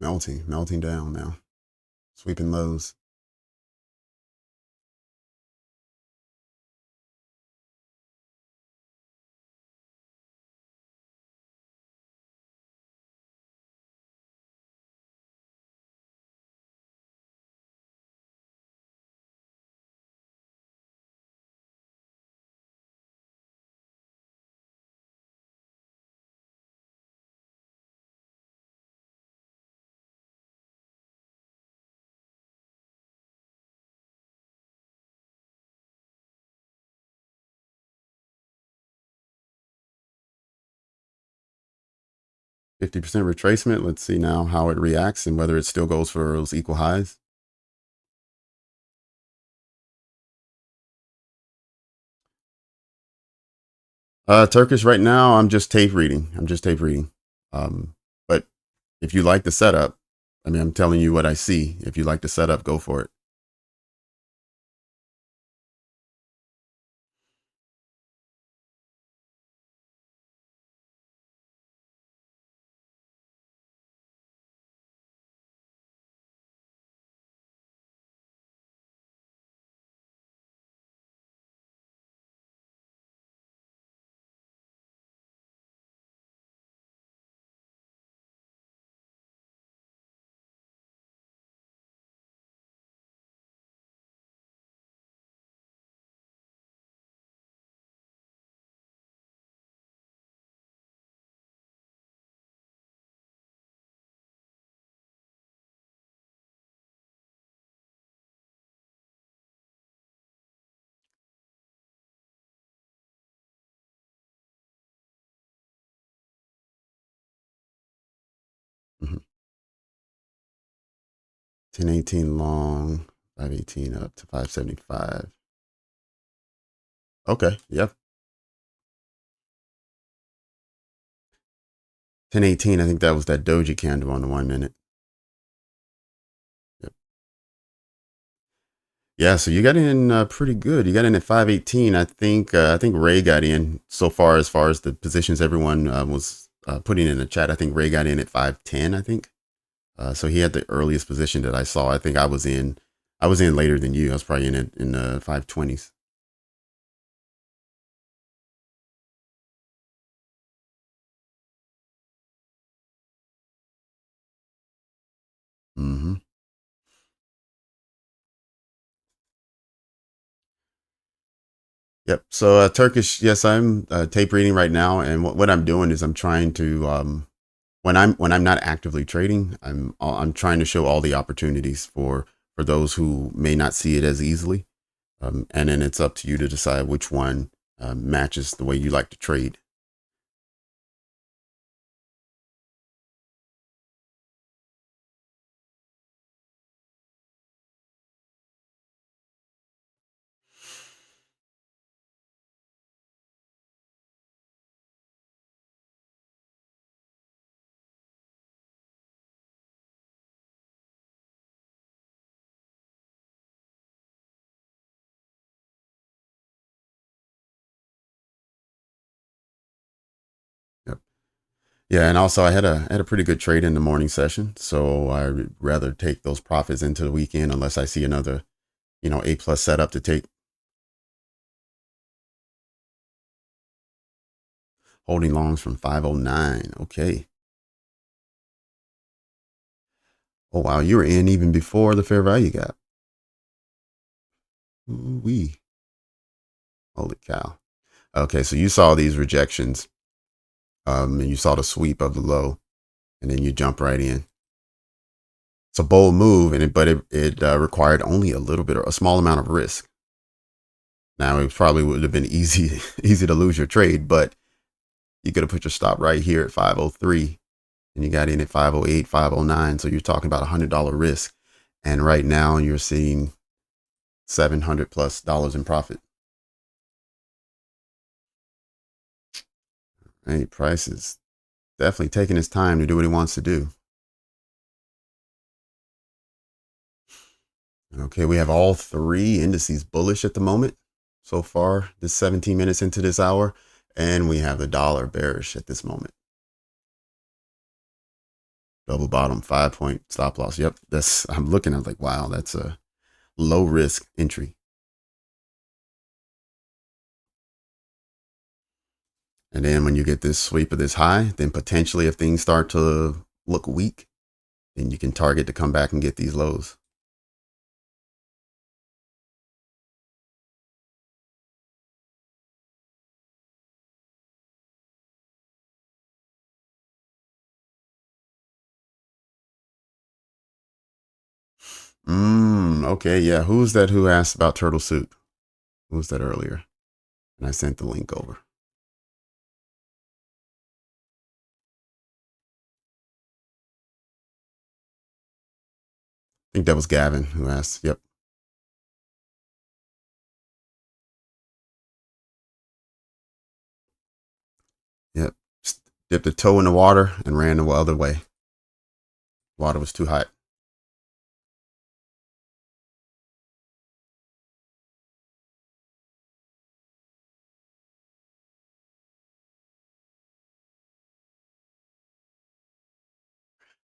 Melting down now, sweeping lows. %50 retracement. Let's see now how it reacts and whether it still goes for those equal highs. Turkish right now, I'm just tape reading. But if you like the setup, I mean, I'm telling you what I see. If you like the setup, go for it. Mhm. 1018 long, 518 up to 575. Okay, yep. 1018, I think that was that doji candle on the 1 minute. Yep. Yeah, so you got in pretty good. You got in at 518. I think Ray got in so far as the positions everyone was putting in the chat. I think Ray got in at 510, I think. So he had the earliest position that I saw. I think I was in later than you. I was probably in the 520s. Mm-hmm. Yep. So Turkish, yes, I'm tape reading right now, and what I'm doing is I'm trying to when I'm not actively trading, I'm trying to show all the opportunities for those who may not see it as easily, and then it's up to you to decide which one matches the way you like to trade. Yeah, and also I had a pretty good trade in the morning session, so I'd rather take those profits into the weekend unless I see another, A plus setup to take. Holding longs from 509. Okay. Oh wow, you were in even before the fair value gap. Ooh-wee. Holy cow. Okay, so you saw these rejections, and you saw the sweep of the low, and then you jump right in. It's a bold move, but it required only a small amount of risk. Now it probably would have been easy easy to lose your trade, but you could have put your stop right here at 503, and you got in at 508, 509. So you're talking about $100 risk, and right now you're seeing $700+ in profit. Hey, price is definitely taking his time to do what he wants to do. Okay, we have all three indices bullish at the moment so far, this 17 minutes into this hour, and we have the dollar bearish at this moment. Double bottom, 5-point stop loss. Yep, I'm looking at like, wow, that's a low risk entry. And then when you get this sweep of this high, then potentially if things start to look weak, then you can target to come back and get these lows. Okay, yeah. Who's that who asked about turtle soup? Who was that earlier? And I sent the link over. I think that was Gavin who asked. Yep. Yep. Just dipped a toe in the water and ran the other way. Water was too hot.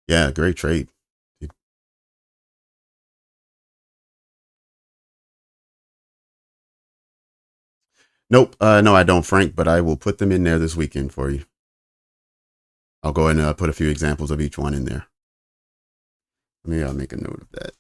Yeah, great trade. Nope. No, I don't, Frank, but I will put them in there this weekend for you. I'll go ahead and put a few examples of each one in there. Maybe I'll make a note of that.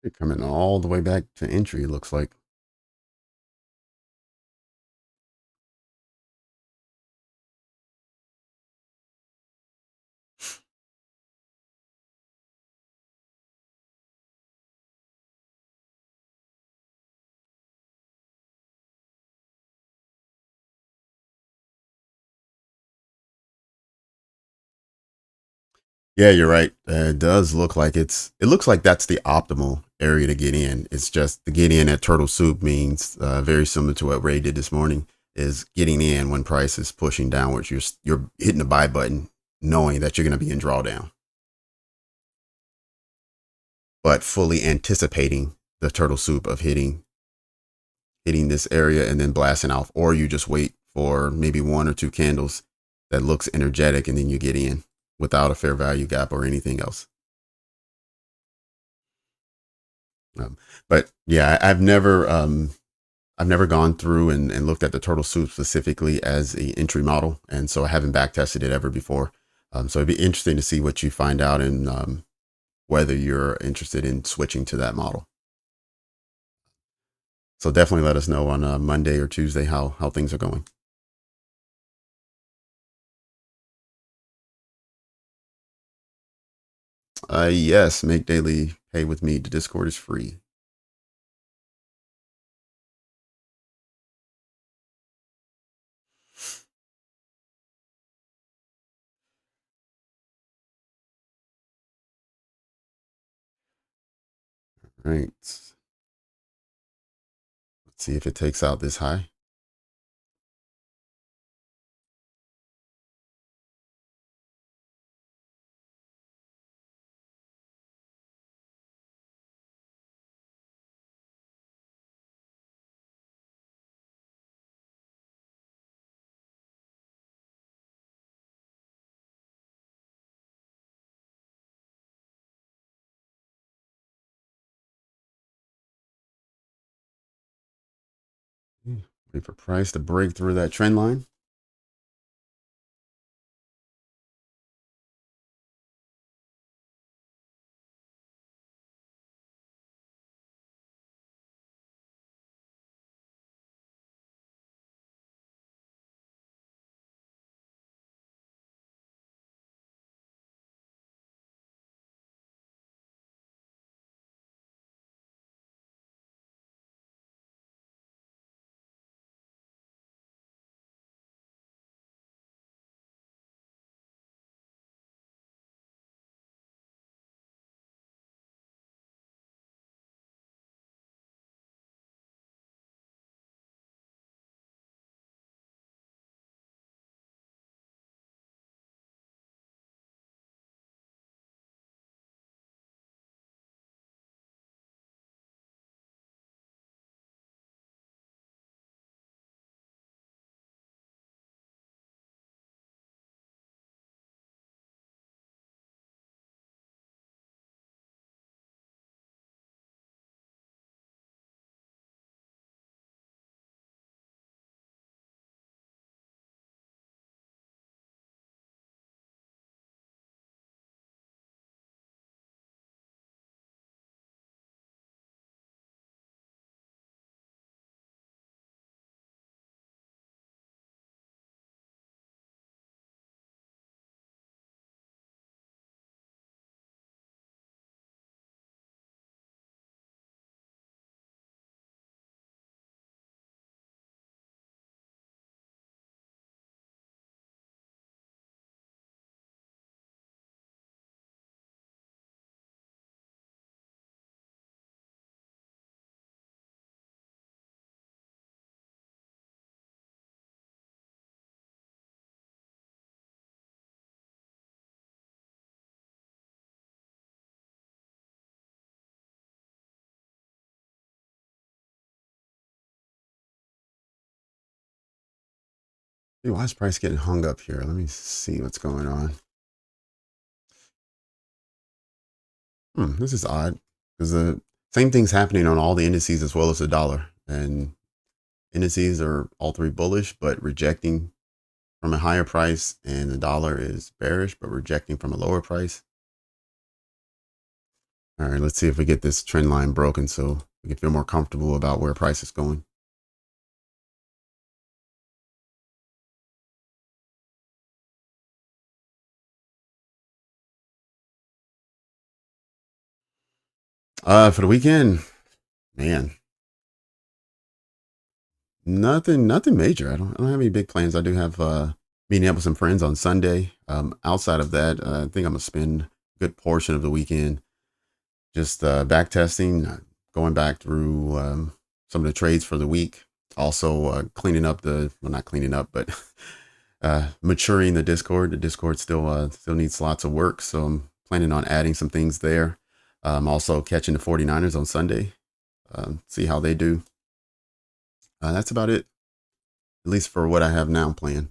They're coming all the way back to entry, it looks like. Yeah, you're right. It does look like it looks like that's the optimal area to get in. It's just the get in at turtle soup means very similar to what Ray did this morning, is getting in when price is pushing downwards. You're hitting the buy button knowing that you're going to be in drawdown, but fully anticipating the turtle soup of hitting this area and then blasting off, or you just wait for maybe one or two candles that looks energetic and then you get in without a fair value gap or anything else. Um, but yeah, I've never gone through and looked at the turtle soup specifically as a entry model, and so I haven't back tested it ever before. So it'd be interesting to see what you find out and whether you're interested in switching to that model. So definitely let us know on Monday or Tuesday how things are going. Yes, make daily pay with me. The Discord is free. All right. Let's see if it takes out this high. Wait for price to break through that trend line. Hey, why is price getting hung up here? Let me see what's going on. This is odd because the same thing's happening on all the indices as well as the dollar. And indices are all three bullish, but rejecting from a higher price, and the dollar is bearish, but rejecting from a lower price. All right, let's see if we get this trend line broken so we can feel more comfortable about where price is going. For the weekend, man, nothing major. I don't have any big plans. I do have meeting up with some friends on Sunday. Outside of that, I think I'm gonna spend a good portion of the weekend just back testing, going back through some of the trades for the week. Also cleaning up well, not cleaning up, but maturing the Discord. The Discord still needs lots of work, so I'm planning on adding some things there. Also catching the 49ers on Sunday, see how they do. That's about it, at least for what I have now planned.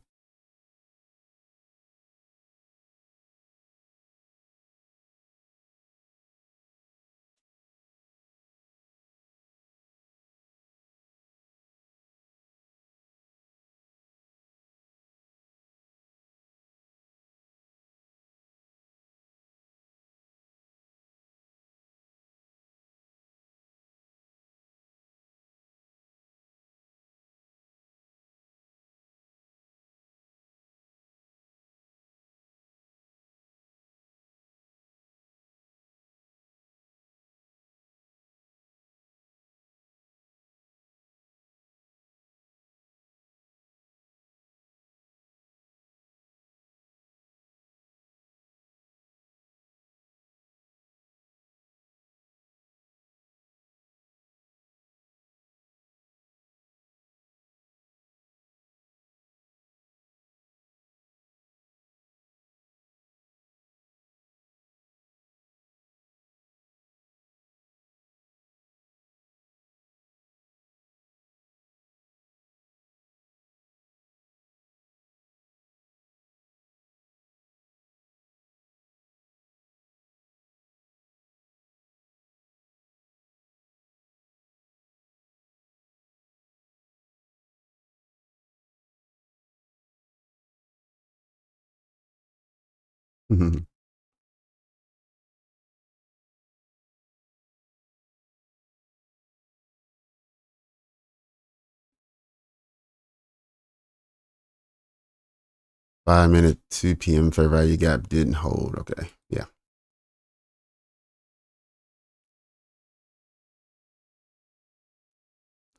Mhm. 5 minute 2 p.m. fair value gap didn't hold. Okay, yeah.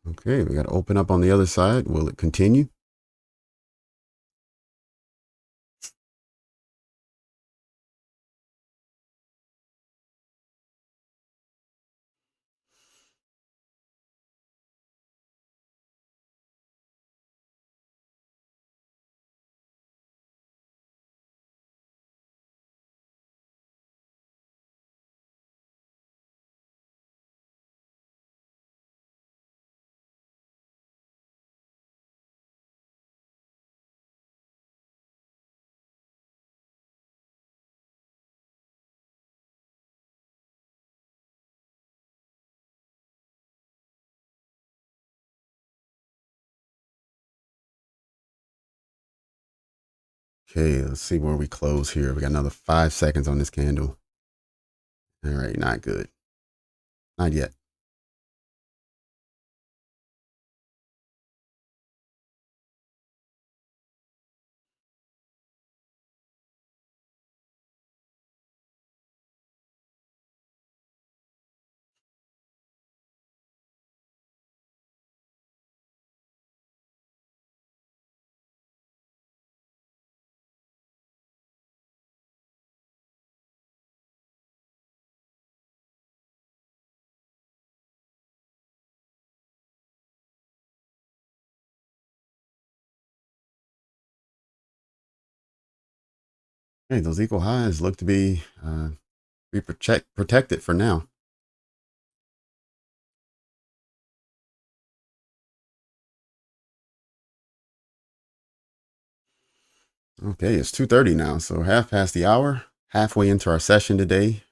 Okay, we got to open up on the other side. Will it continue? Okay, let's see where we close here. We got another 5 seconds on this candle. All right, not good. Not yet. Hey, those equal highs look to be protected for now. Okay, it's 2:30 now, so half past the hour, halfway into our session today.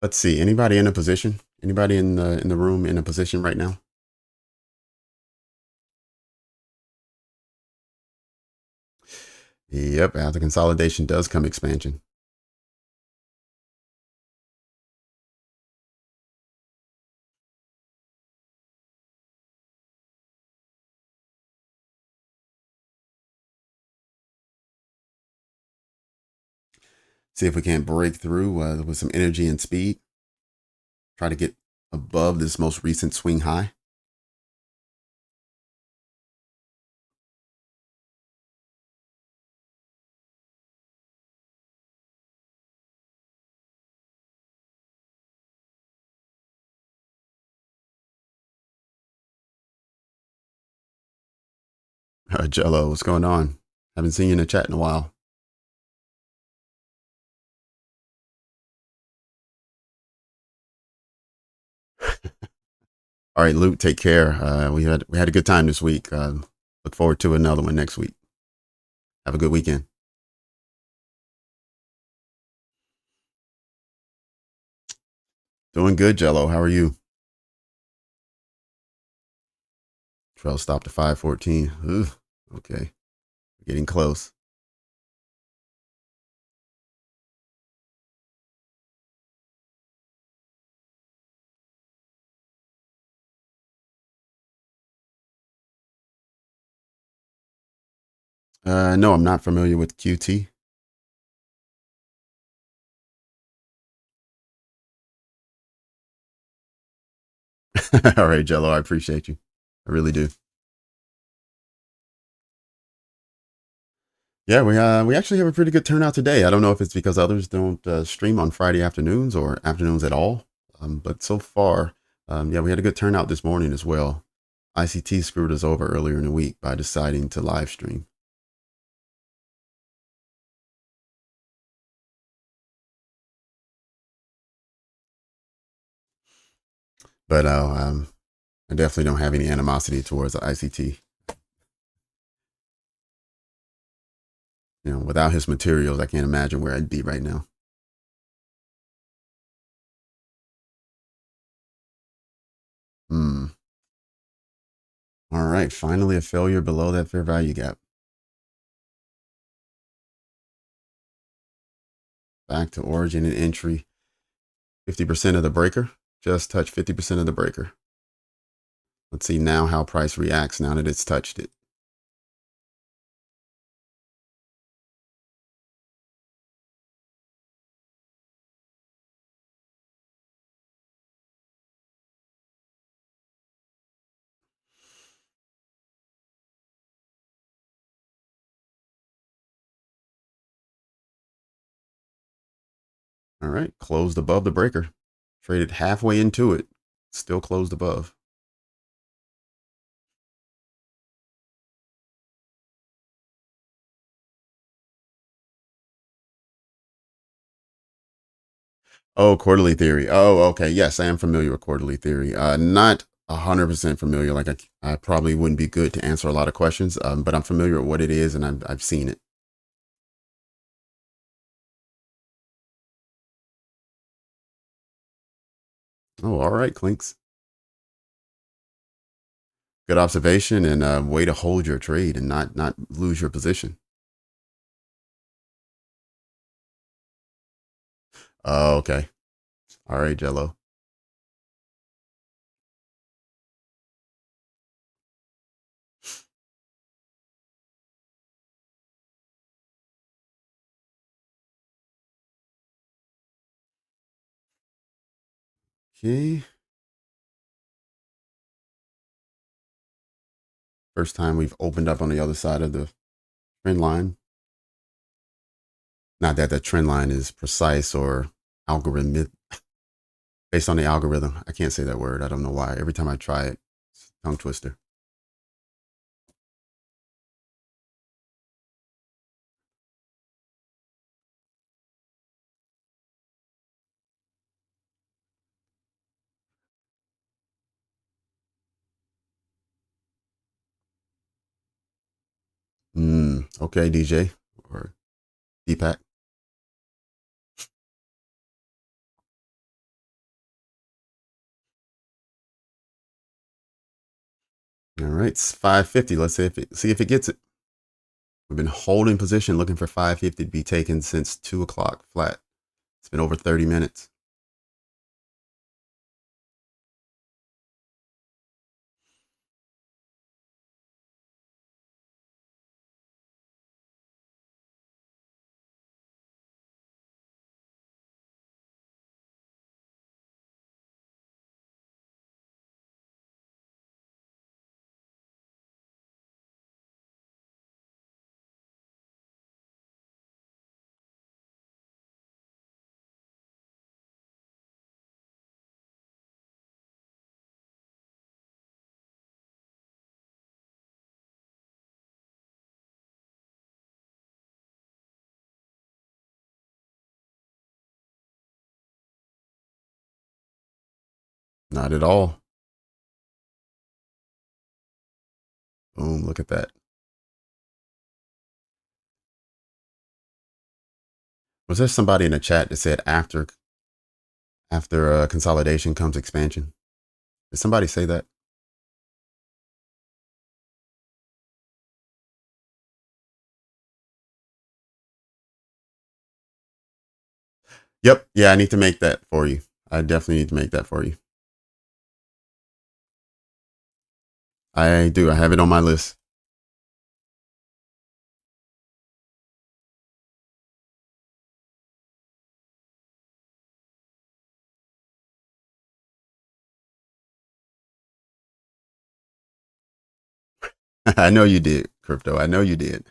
Let's see. Anybody in a position? Anybody in the room in a position right now? Yep. After consolidation does come expansion. See if we can't break through with some energy and speed. Try to get above this most recent swing high. Jello, what's going on? Haven't seen you in the chat in a while. All right, Luke, take care. We had a good time this week. Look forward to another one next week. Have a good weekend. Doing good, Jello. How are you? Trail stopped at 514. Ugh, okay, getting close. No, I'm not familiar with QT. All right, Jello, I appreciate you. I really do. Yeah, we actually have a pretty good turnout today. I don't know if it's because others don't stream on Friday afternoons or afternoons at all, but so far, yeah, we had a good turnout this morning as well. ICT screwed us over earlier in the week by deciding to live stream. But I definitely don't have any animosity towards the ICT. You know, without his materials, I can't imagine where I'd be right now. Hmm. All right, finally a failure below that fair value gap. Back to origin and entry. 50% of the breaker. Just touched 50% of the breaker. Let's see now how price reacts now that it's touched it. All right, closed above the breaker. Traded halfway into it. Still closed above. Oh, quarterly theory. Oh, okay. Yes, I am familiar with quarterly theory. Not 100% familiar. Like I probably wouldn't be good to answer a lot of questions, but I'm familiar with what it is and I've seen it. Oh, all right, Clinks. Good observation and a way to hold your trade and not lose your position. Oh, okay. All right, Jello. Okay. First time we've opened up on the other side of the trend line. Not that the trend line is precise or algorithmic based on the algorithm. I can't say that word. I don't know why. Every time I try it, it's a tongue twister. Okay, DJ or Deepak. All right, it's 550. Let's see if it gets it. We've been holding position looking for 550 to be taken since 2 o'clock flat. It's been over 30 minutes. Not at all. Boom, look at that. Was there somebody in the chat that said after consolidation comes expansion? Did somebody say that? Yep. Yeah, I need to make that for you. I definitely need to make that for you. I do. I have it on my list. I know you did, Crypto. I know you did.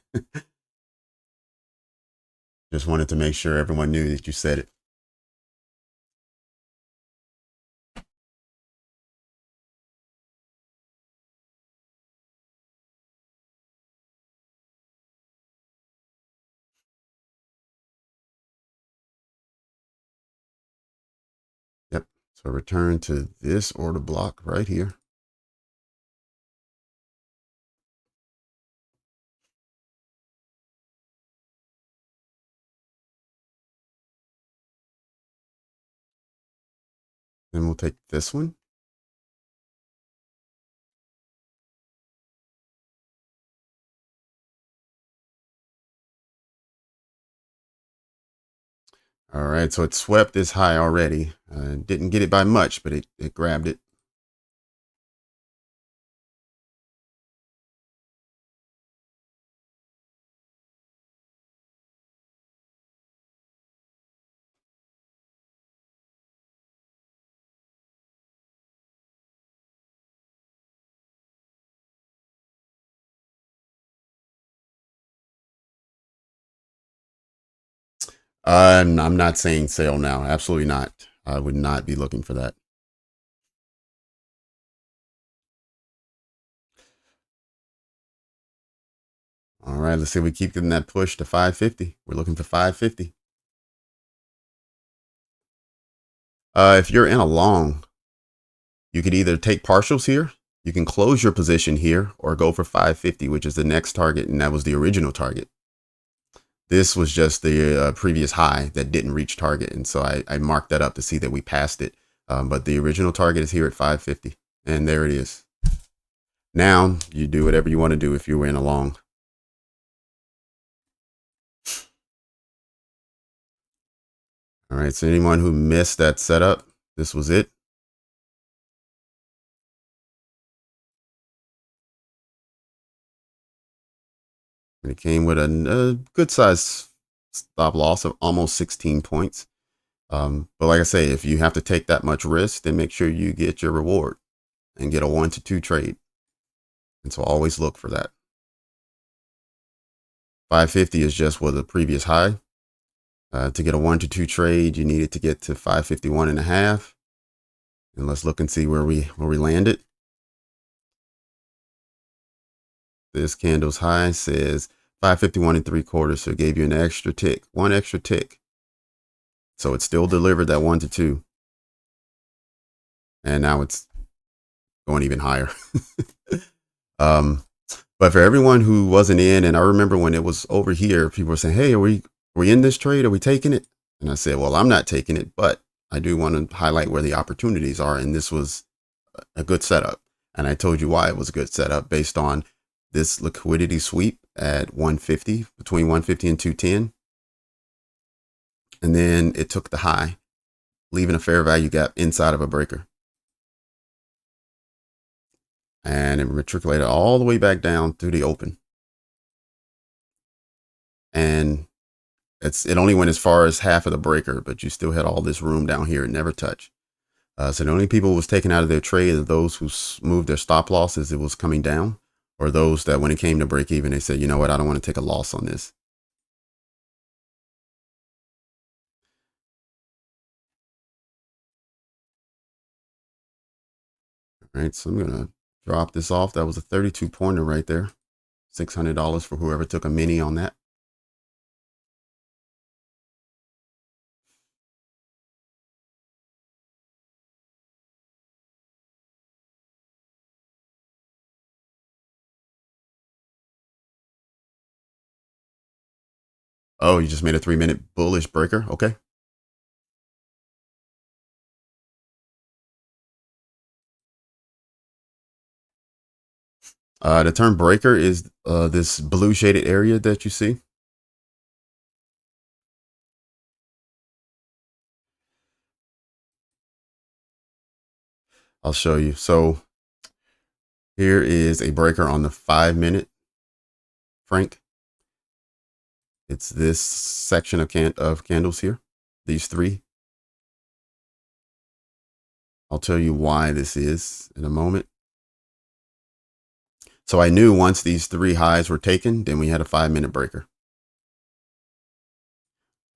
Just wanted to make sure everyone knew that you said it. Yep. So return to this order block right here. Then we'll take this one. All right, so it swept this high already. Didn't get it by much, but it grabbed it. I'm not saying sell now. Absolutely not. I would not be looking for that. All right, let's see if we keep getting that push to 550. We're looking for 550. If you're in a long, you could either take partials here, you can close your position here, or go for 550, which is the next target, and that was the original target. This was just the previous high that didn't reach target, and so I marked that up to see that we passed it. But the original target is here at 550, and there it is. Now you do whatever you want to do if you were in a long. All right, so anyone who missed that setup, this was it. And it came with a good size stop loss of almost 16 points. But like I say, if you have to take that much risk, then make sure you get your reward and get a 1 to 2 trade. And so always look for that. 550 is just what the previous high. To get a 1 to 2 trade, you needed to get to 551.5. And let's look and see where we landed. This candle's high says 551.75, so it gave you an extra tick, one extra tick. So it still delivered that 1 to 2. And now it's going even higher. But for everyone who wasn't in, and I remember when it was over here, people were saying, hey, are we in this trade? Are we taking it? And I said, well, I'm not taking it, but I do want to highlight where the opportunities are. And this was a good setup. And I told you why it was a good setup based on this liquidity sweep at 150, between 150 and 210. And then it took the high, leaving a fair value gap inside of a breaker. And it matriculated all the way back down through the open. And it only went as far as half of the breaker, but you still had all this room down here. It never touched. So the only people who was taken out of their trade are those who moved their stop loss as it was coming down, or those that when it came to break even, they said, you know what, I don't want to take a loss on this. All right, so I'm going to drop this off. That was a 32 pointer right there. $600 for whoever took a mini on that. Oh, you just made a 3-minute bullish breaker. Okay. The term breaker is this blue shaded area that you see. I'll show you. So here is a breaker on the 5-minute, Frank. It's this section of candles here, these three. I'll tell you why this is in a moment. So I knew once these three highs were taken, then we had a 5-minute breaker.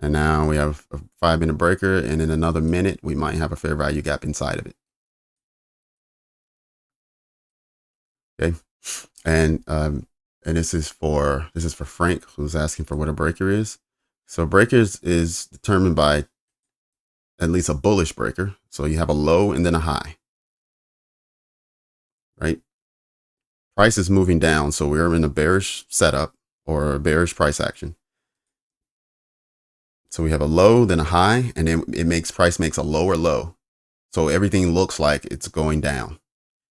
And now we have a 5-minute breaker, and in another minute, we might have a fair value gap inside of it. Okay. And this is for Frank, who's asking for what a breaker is. So breakers is determined by at least a bullish breaker. So you have a low and then a high, right? Price is moving down. So we're in a bearish setup or a bearish price action. So we have a low, then a high, and then price makes a lower low. So everything looks like it's going down.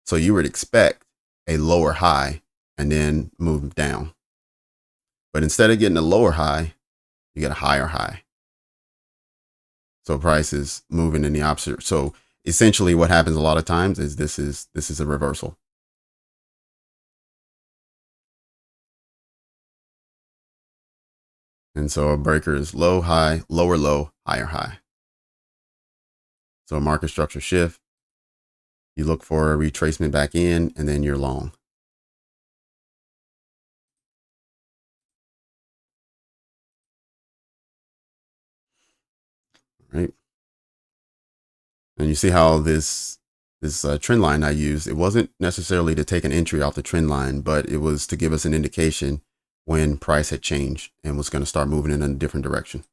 So you would expect a lower high and then move down. But instead of getting a lower high, you get a higher high. So price is moving in the opposite. So essentially what happens a lot of times is this is a reversal. And so a breaker is low, high, lower low, higher high. So a market structure shift, you look for a retracement back in, and then you're long. Right. And you see how this trend line I used, it wasn't necessarily to take an entry off the trend line, but it was to give us an indication when price had changed and was going to start moving in a different direction.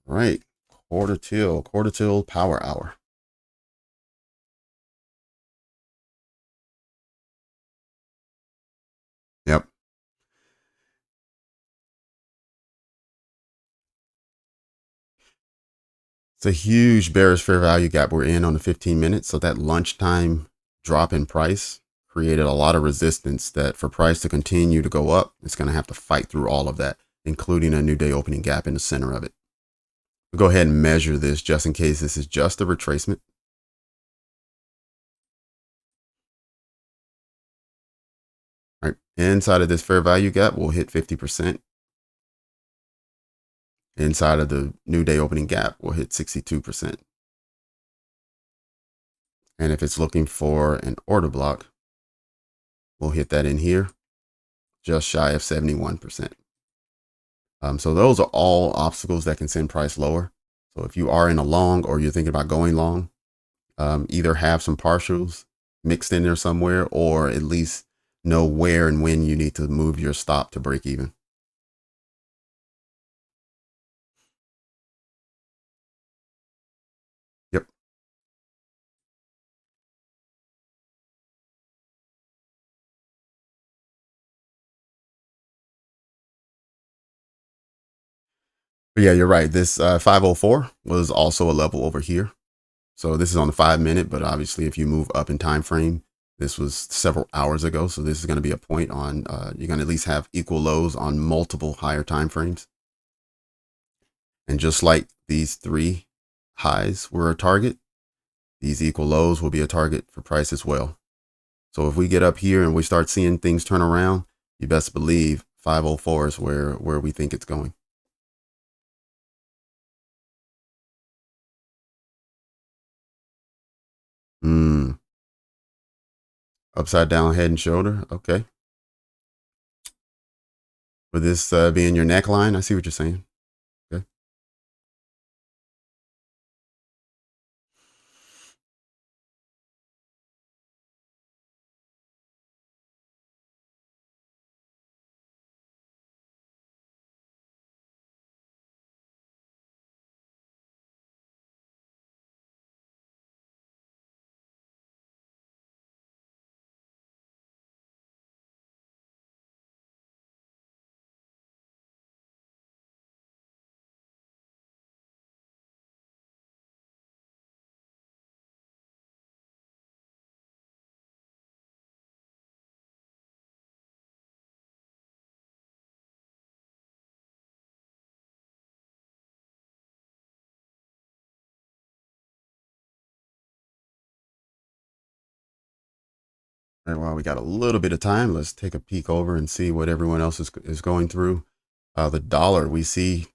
All right. Quarter till power hour. Yep. It's a huge bearish fair value gap we're in on the 15 minutes. So that lunchtime drop in price created a lot of resistance that for price to continue to go up, it's going to have to fight through all of that, including a new day opening gap in the center of it. We'll go ahead and measure this just in case this is just a retracement. All right. Inside of this fair value gap, we'll hit 50%. Inside of the new day opening gap, we'll hit 62%. And if it's looking for an order block, we'll hit that in here, just shy of 71%. So those are all obstacles that can send price lower. So if you are in a long or you're thinking about going long, either have some partials mixed in there somewhere, or at least know where and when you need to move your stop to break even. Yep. But yeah, you're right. This 504 was also a level over here. So this is on the 5 minute, but obviously if you move up in time frame, this was several hours ago. So this is going to be a point on, you're going to at least have equal lows on multiple higher time frames. And just like these three highs were a target, these equal lows will be a target for price as well. So if we get up here and we start seeing things turn around, you best believe 504 is where we think it's going. Upside down head and shoulder. Okay. With this being your neckline, I see what you're saying. Okay. And while we got a little bit of time, let's take a peek over and see what everyone else is going through. The dollar we see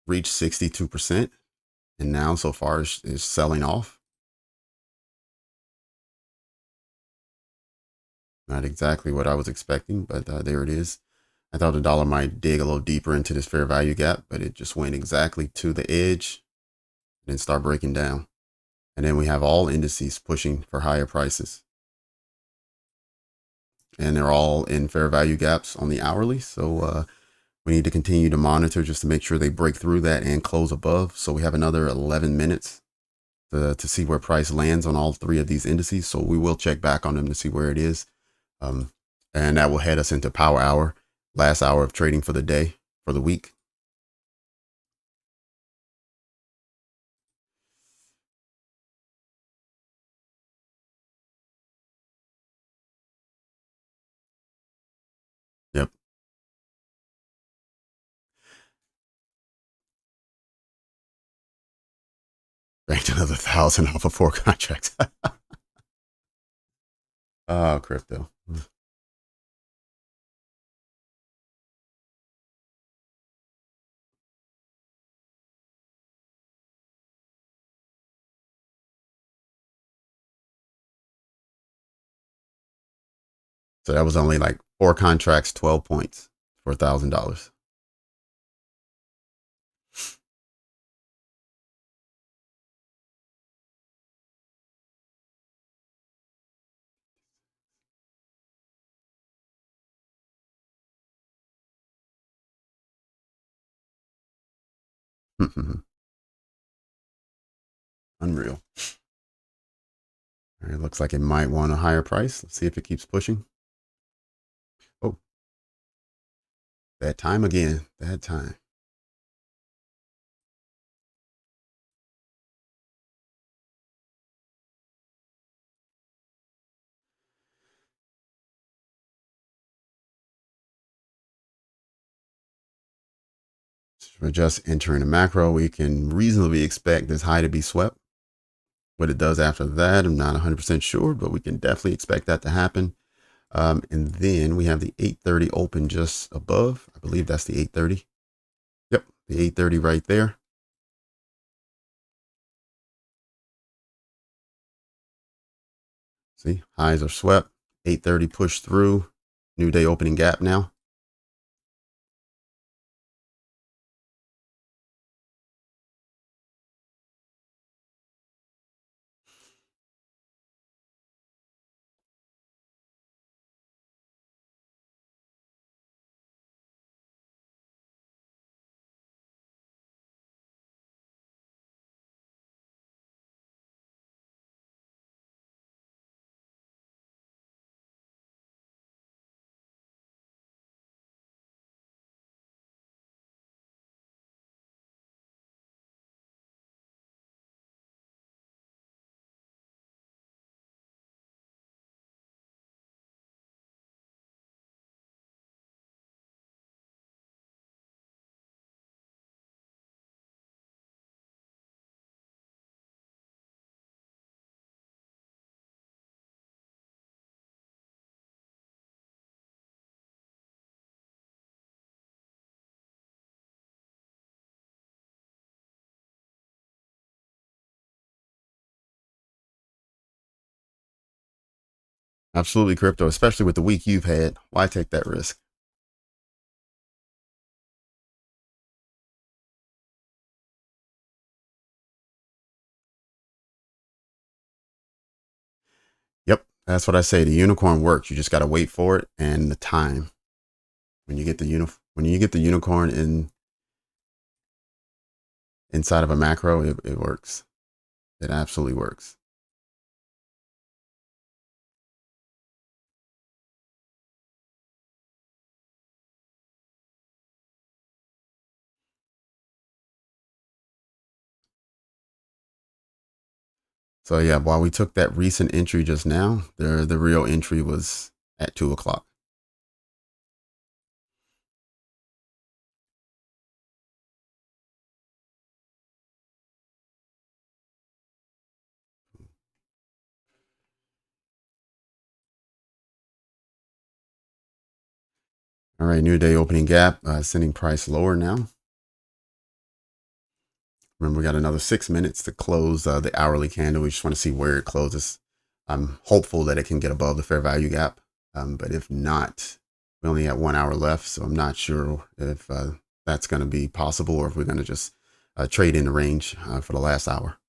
reached 62%, and now so far is selling off. Not exactly what I was expecting, but there it is. I thought the dollar might dig a little deeper into this fair value gap, but it just went exactly to the edge and then start breaking down. And then we have all indices pushing for higher prices. And they're all in fair value gaps on the hourly. So we need to continue to monitor just to make sure they break through that and close above. So we have another 11 minutes to see where price lands on all three of these indices. So we will check back on them to see where it is. And that will head us into power hour, last hour of trading for the day, for the week. Yep. Banked another 1,000 off of 4 contracts. Oh, crypto. So that was only like 4 contracts, 12 points for $1,000. Unreal. All right, looks like it might want a higher price. Let's see if it keeps pushing. Oh, that time again. That time. We're just entering a macro. We can reasonably expect this high to be swept. What it does after that, I'm not 100% sure, but we can definitely expect that to happen. And then we have the 830 open just above. I believe that's the 830. Yep, the 830 right there. See, highs are swept. 830 pushed through. New day opening gap now. Absolutely, crypto, especially with the week you've had. Why take that risk? Yep, that's what I say. The unicorn works. You just got to wait for it and the time. When you get the unicorn inside of a macro, it works. It absolutely works. So yeah, while we took that recent entry just now, the real entry was at 2 o'clock. All right, new day opening gap, sending price lower now. Remember, we got another 6 minutes to close the hourly candle. We just want to see where it closes. I'm hopeful that it can get above the fair value gap, but if not, we only have 1 hour left, so I'm not sure if that's going to be possible or if we're going to just trade in the range for the last hour.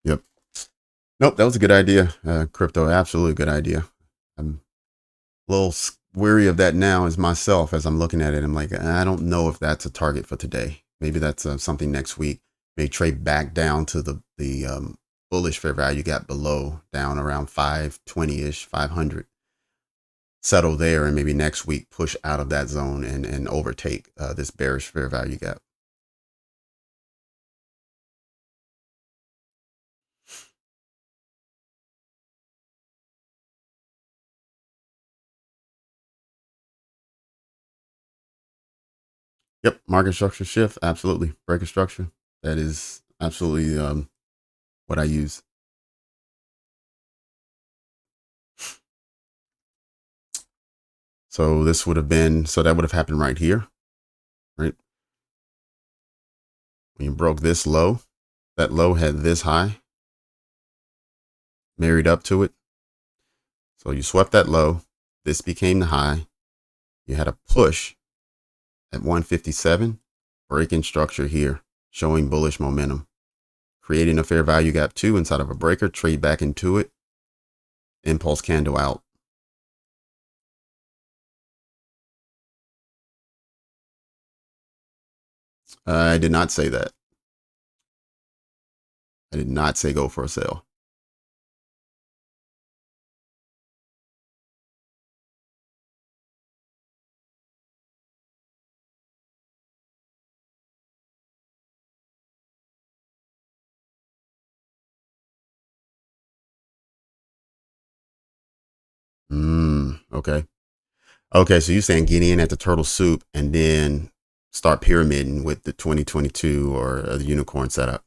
Yep. Nope, that was a good idea. Crypto, absolutely good idea. I'm a little weary of that now as myself as I'm looking at it. I'm like, I don't know if that's a target for today. Maybe that's something next week. May trade back down to the bullish fair value gap below, down around 520-ish, 500. Settle there and maybe next week push out of that zone and overtake this bearish fair value gap. Yep, market structure shift, absolutely. Breaker structure, that is absolutely what I use. So this would have been, so that would have happened right here, right? When you broke this low, that low had this high married up to it. So you swept that low. This became the high. You had a push at 157, breaking structure here, showing bullish momentum, creating a fair value gap 2 inside of a breaker, trade back into it, impulse candle out. I did not say that. I did not say go for a sale. Okay. Okay, so you're saying get in at the turtle soup and then start pyramiding with the 2022 or the unicorn setup.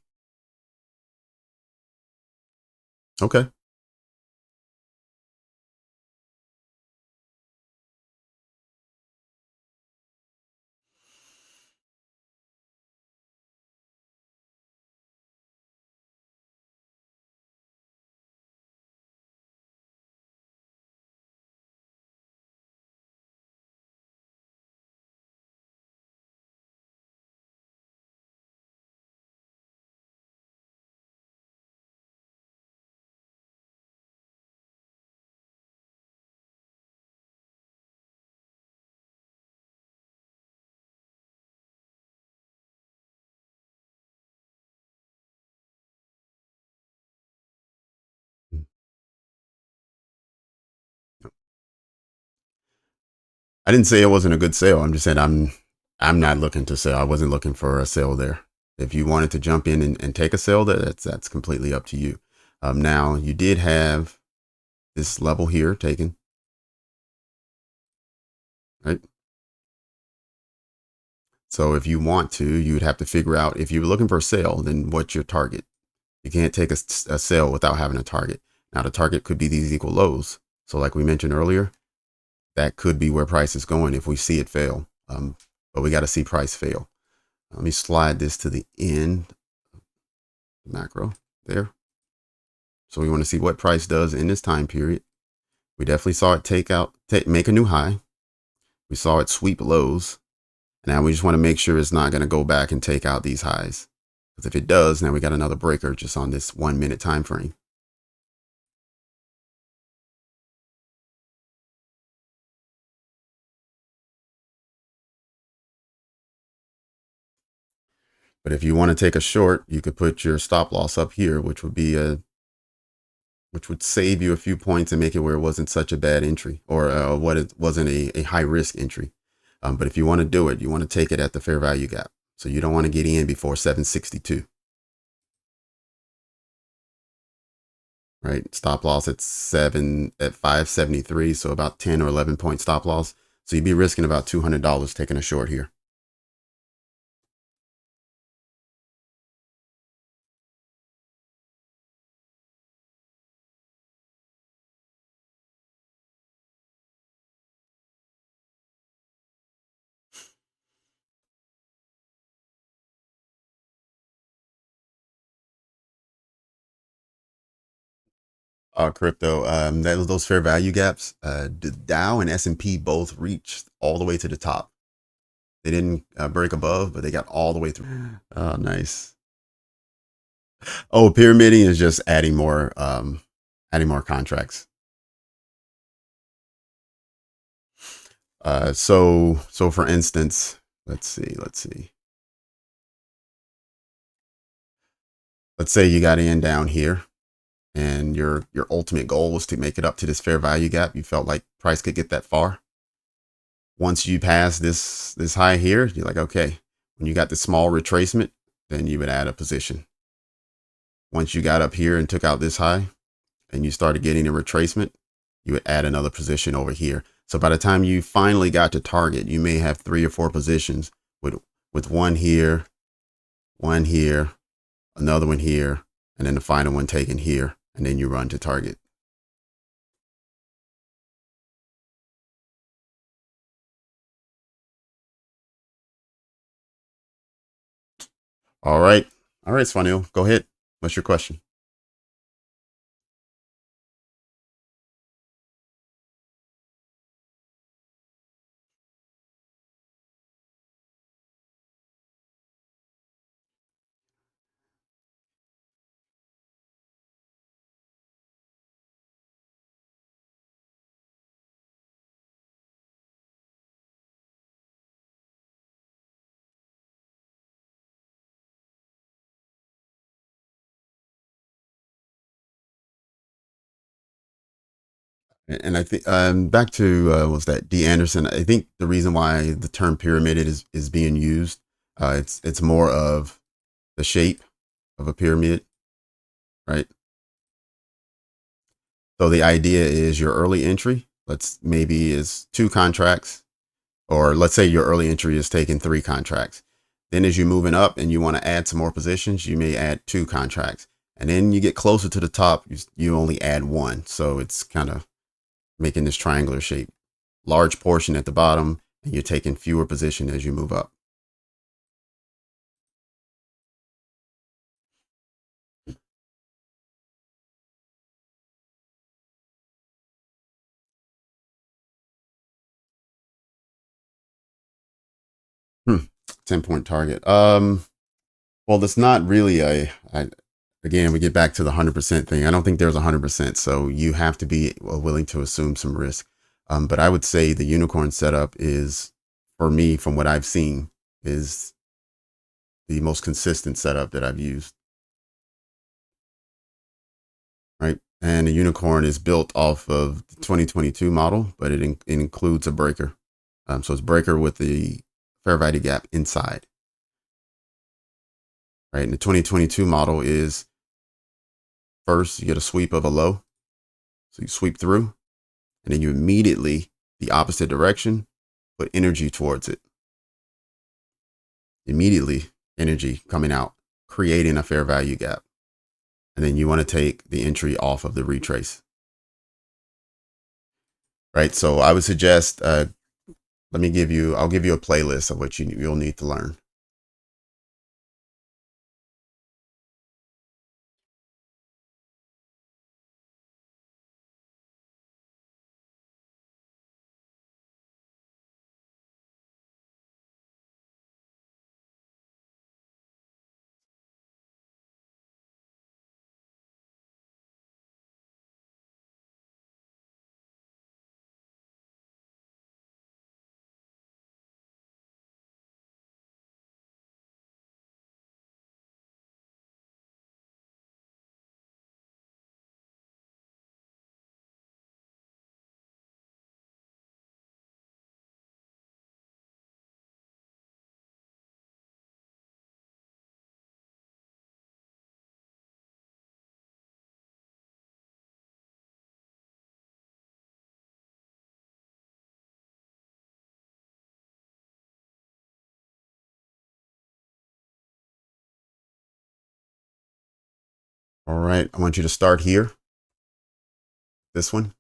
Okay. I didn't say it wasn't a good sale. I'm just saying I'm not looking to sell. I wasn't looking for a sale there. If you wanted to jump in and take a sale, that's completely up to you. Now you did have this level here taken, right? So if you want to, you'd have to figure out if you're looking for a sale, then what's your target? You can't take a sale without having a target. Now the target could be these equal lows. So like we mentioned earlier, that could be where price is going if we see it fail. but we got to see price fail. Let me slide this to the end macro there. So we want to see what price does in this time period. We definitely saw it make a new high. We saw it sweep lows. Now we just want to make sure it's not going to go back and take out these highs. Because if it does, now we got another breaker just on this 1 minute time frame. But if you want to take a short, you could put your stop loss up here, which would save you a few points and make it where it wasn't such a bad entry, or it wasn't a high risk entry. But if you want to do it, you want to take it at the fair value gap. So you don't want to get in before 762. Right? Stop loss at 573. So about 10 or 11 point stop loss. So you'd be risking about $200 taking a short here. Crypto, those fair value gaps, the Dow and S&P both reached all the way to the top. They didn't break above, but they got all the way through. Oh, nice. Oh, pyramiding is just adding more contracts. So for instance, let's see. Let's say you got in down here, and your ultimate goal was to make it up to this fair value gap. You felt like price could get that far. Once you pass this high here, you're like, okay, when you got the small retracement, then you would add a position. Once you got up here and took out this high and you started getting a retracement, you would add another position over here. So by the time you finally got to target, you may have 3 or 4 positions with one here, another one here, and then the final one taken here, and then you run to target. All right, Swanil, go ahead. What's your question? And I think back to was that D. Anderson? I think the reason why the term pyramided is being used, it's more of the shape of a pyramid, right? So the idea is your early entry, maybe is 2 contracts, or let's say your early entry is taking 3 contracts. Then as you're moving up and you want to add some more positions, you may add 2 contracts. And then you get closer to the top, you only add 1. So it's kind of making this triangular shape. Large portion at the bottom, and you're taking fewer positions as you move up. Hmm. 10-point target. Well, that's not really again, we get back to the 100% thing. I don't think there's 100%. So you have to be willing to assume some risk. But I would say the unicorn setup is, for me, from what I've seen, is the most consistent setup that I've used. Right. And the unicorn is built off of the 2022 model, but it includes a breaker. So it's breaker with the fair value gap inside. Right. And the 2022 model is, first, you get a sweep of a low. So you sweep through, and then you immediately, the opposite direction, put energy towards it. Immediately, energy coming out, creating a fair value gap. And then you want to take the entry off of the retrace. Right. So I would suggest I'll give you a playlist of what you'll need to learn. All right, I want you to start here. This one.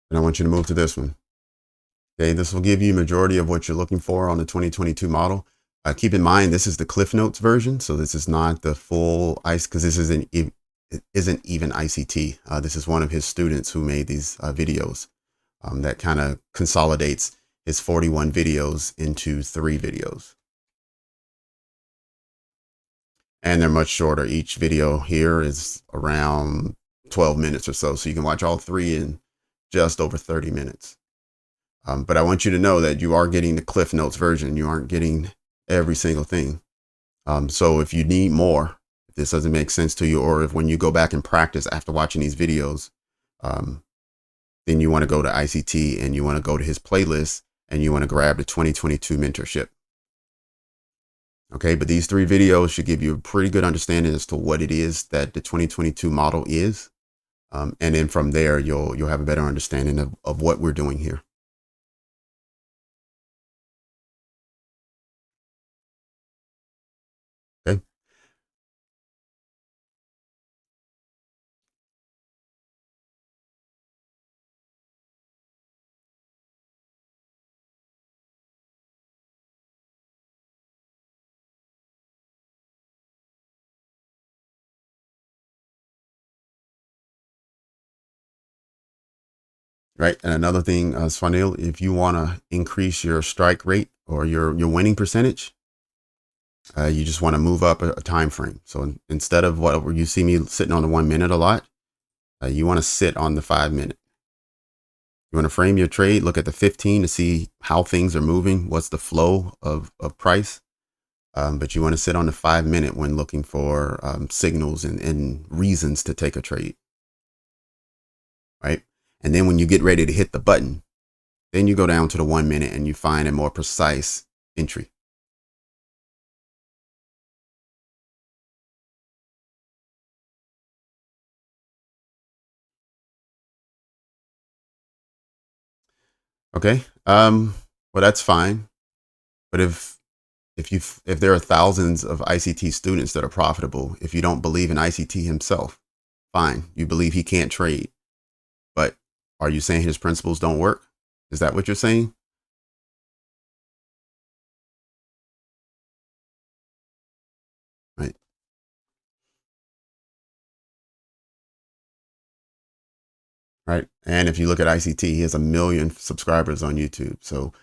And I want you to move to this one. Okay, this will give you majority of what you're looking for on the 2022 model. Keep in mind, this is the Cliff Notes version. So this is not the full ICE, because this isn't even ICT. This is one of his students who made these videos that kind of consolidates his 41 videos into 3 videos. And they're much shorter. Each video here is around 12 minutes or so. So you can watch all 3 in just over 30 minutes. But I want you to know that you are getting the Cliff Notes version. You aren't getting every single thing. So if you need more, if this doesn't make sense to you, or if when you go back and practice after watching these videos, then you want to go to ICT and you want to go to his playlist and you want to grab the 2022 mentorship. Okay, but these 3 videos should give you a pretty good understanding as to what it is that the 2022 model is. And then from there, you'll have a better understanding of what we're doing here. Okay. Right. And another thing, Swanil, if you want to increase your strike rate or your winning percentage, you just want to move up a time frame. So instead of what you see me sitting on the 1 minute a lot, you want to sit on the 5 minute. You want to frame your trade, look at the 15 to see how things are moving, what's the flow of price. But you want to sit on the 5 minute when looking for signals and reasons to take a trade. Right. And then when you get ready to hit the button, then you go down to the 1 minute and you find a more precise entry. Okay. Well, that's fine. But if there are thousands of ICT students that are profitable, if you don't believe in ICT himself, fine. You believe he can't trade. But are you saying his principles don't work? Is that what you're saying? Right. Right. And if you look at ICT, he has 1 million subscribers on YouTube. So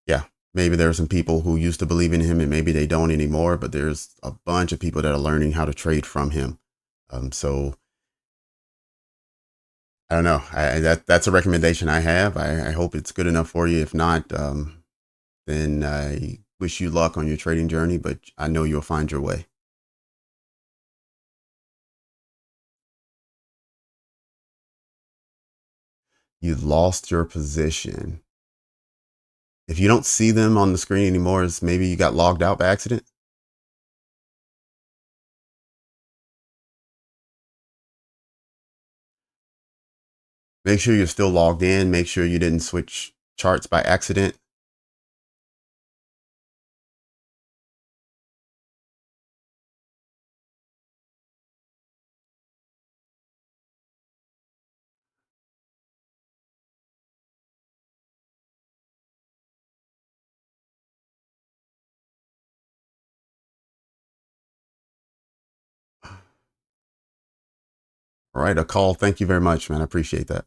yeah, maybe there are some people who used to believe in him and maybe they don't anymore, but there's a bunch of people that are learning how to trade from him. So I don't know. That's a recommendation I have. I hope it's good enough for you. If not, then I wish you luck on your trading journey, but I know you'll find your way. You lost your position. If you don't see them on the screen anymore, it's maybe you got logged out by accident. Make sure you're still logged in. Make sure you didn't switch charts by accident. All right, a call. Thank you very much, man. I appreciate that.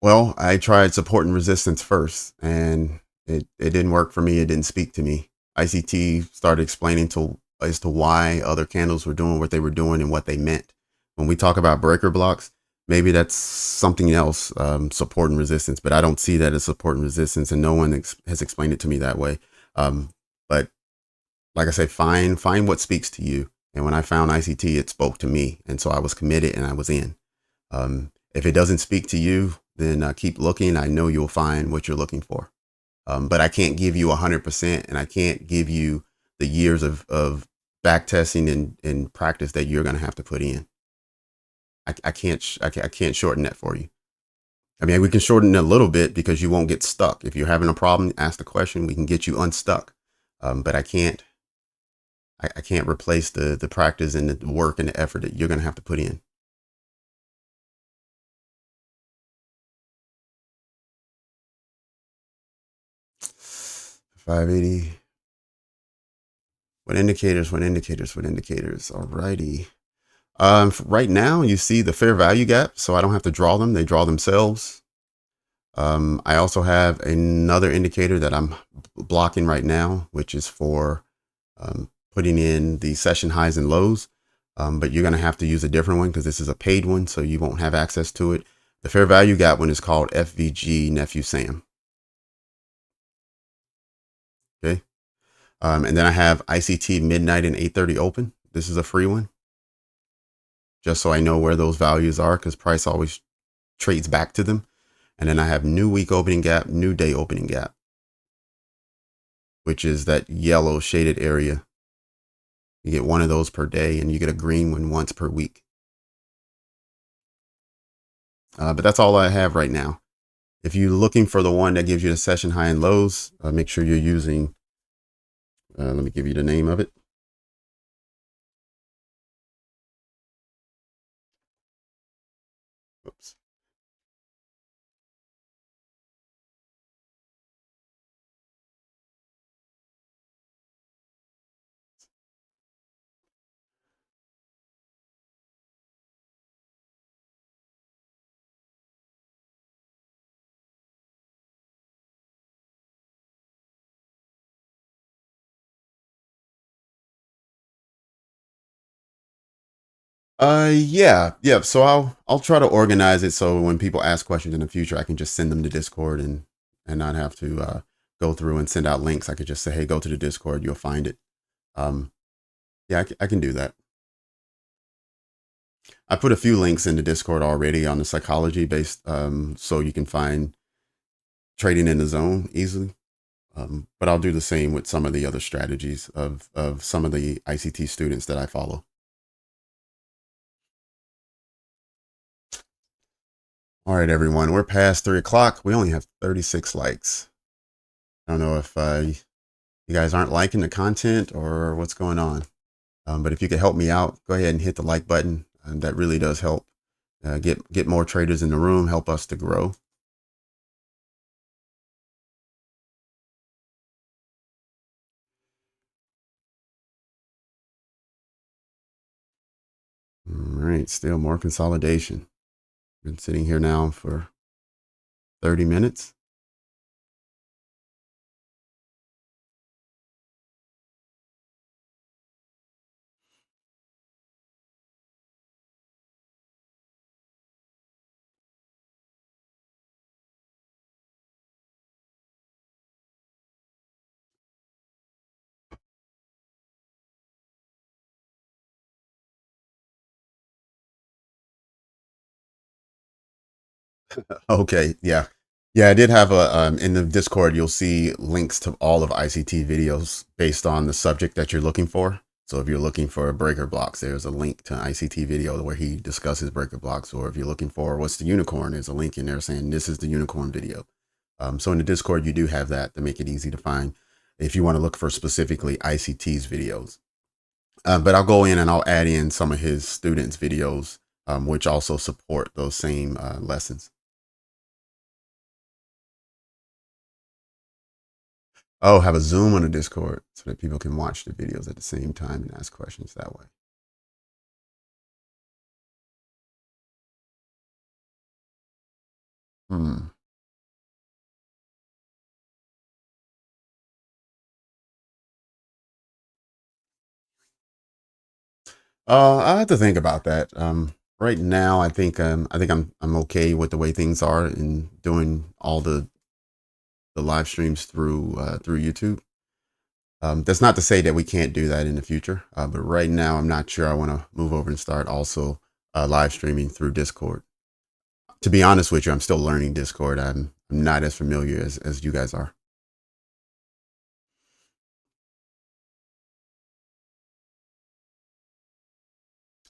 Well, I tried support and resistance first, and it didn't work for me. It didn't speak to me. ICT started explaining to as to why other candles were doing what they were doing and what they meant. When we talk about breaker blocks, maybe that's something else, support and resistance, but I don't see that as support and resistance, and no one has explained it to me that way. But like I say, find what speaks to you. And when I found ICT, it spoke to me, and so I was committed and I was in. If it doesn't speak to you, then keep looking. I know you'll find what you're looking for. But I can't give you 100%, and I can't give you the years of back testing and practice that you're going to have to put in. I can't shorten that for you. I mean, we can shorten it a little bit because you won't get stuck. If you're having a problem, ask the question. We can get you unstuck. But I can't replace the practice and the work and the effort that you're going to have to put in. 580. What indicators? What indicators? What indicators? Alrighty. Right now, you see the fair value gap, so I don't have to draw them. They draw themselves. I also have another indicator that I'm blocking right now, which is for putting in the session highs and lows. But you're going to have to use a different one because this is a paid one, so you won't have access to it. The fair value gap one is called FVG Nephew Sam. Okay. And then I have ICT midnight and 8:30 open. This is a free one, just so I know where those values are because price always trades back to them. And then I have new week opening gap, new day opening gap, which is that yellow shaded area. You get one of those per day, and you get a green one once per week. But that's all I have right now. If you're looking for the one that gives you the session high and lows, make sure you're using, let me give you the name of it. Oops. Yeah. So I'll try to organize it so when people ask questions in the future, I can just send them to Discord and not have to go through and send out links. I could just say, hey, go to the Discord, you'll find it. Um, yeah, I can do that. I put a few links in the Discord already on the psychology based, so you can find trading in the zone easily. But I'll do the same with some of the other strategies of some of the ICT students that I follow. All right, everyone, we're past 3 o'clock. We only have 36 likes. I don't know if you guys aren't liking the content or what's going on. But if you could help me out, go ahead and hit the like button. That really does help get more traders in the room, help us to grow. All right, still more consolidation. Been sitting here now for 30 minutes. Okay, yeah. Yeah, I did have a in the Discord. You'll see links to all of ICT videos based on the subject that you're looking for. So if you're looking for breaker blocks, there's a link to ICT video where he discusses breaker blocks. Or if you're looking for what's the unicorn, there's a link in there saying this is the unicorn video. So in the Discord, you do have that to make it easy to find if you want to look for specifically ICT's videos. But I'll go in and I'll add in some of his students' videos, which also support those same lessons. Oh, have a Zoom on a Discord so that people can watch the videos at the same time and ask questions that way. Hmm. I have to think about that. Right now, I think I'm okay with the way things are in doing all the live streams through YouTube. That's not to say that we can't do that in the future, but right now I'm not sure I want to move over and start also live streaming through Discord. To be honest with you, I'm still learning Discord. I'm not as familiar as you guys are.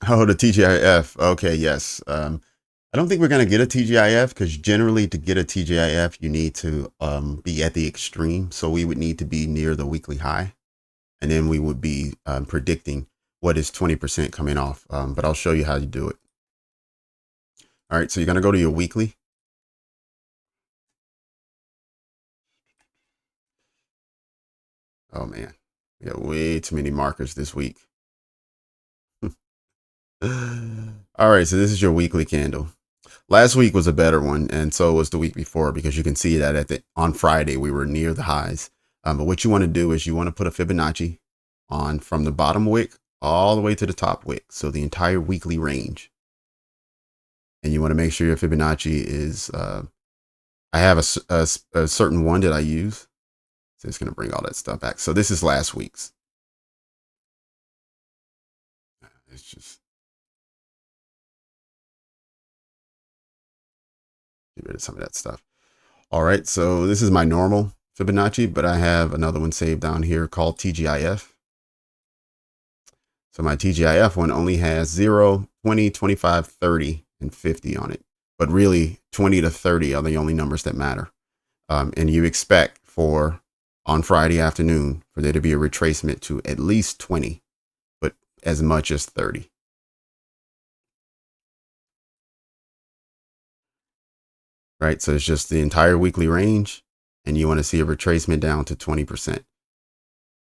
Oh, the TGIF. Okay, yes. I don't think we're going to get a TGIF because generally to get a TGIF, you need to be at the extreme. So we would need to be near the weekly high, and then we would be predicting what is 20% coming off. But I'll show you how you do it. All right, so you're going to go to your weekly. Oh man, we got way too many markers this week. All right, so this is your weekly candle. Last week was a better one, and so was the week before because you can see that on Friday we were near the highs. But what you want to do is you want to put a Fibonacci on from the bottom wick all the way to the top wick, so the entire weekly range. And you want to make sure your Fibonacci is. I have a certain one that I use, so it's going to bring all that stuff back. So this is last week's. It's just get rid of some of that stuff. All right, so this is my normal Fibonacci, but I have another one saved down here called TGIF. So my TGIF one only has 0, 20, 25, 30, and 50 on it. But really, 20 to 30 are the only numbers that matter. And you expect for on Friday afternoon for there to be a retracement to at least 20, but as much as 30. Right, so it's just the entire weekly range, and you want to see a retracement down to 20%.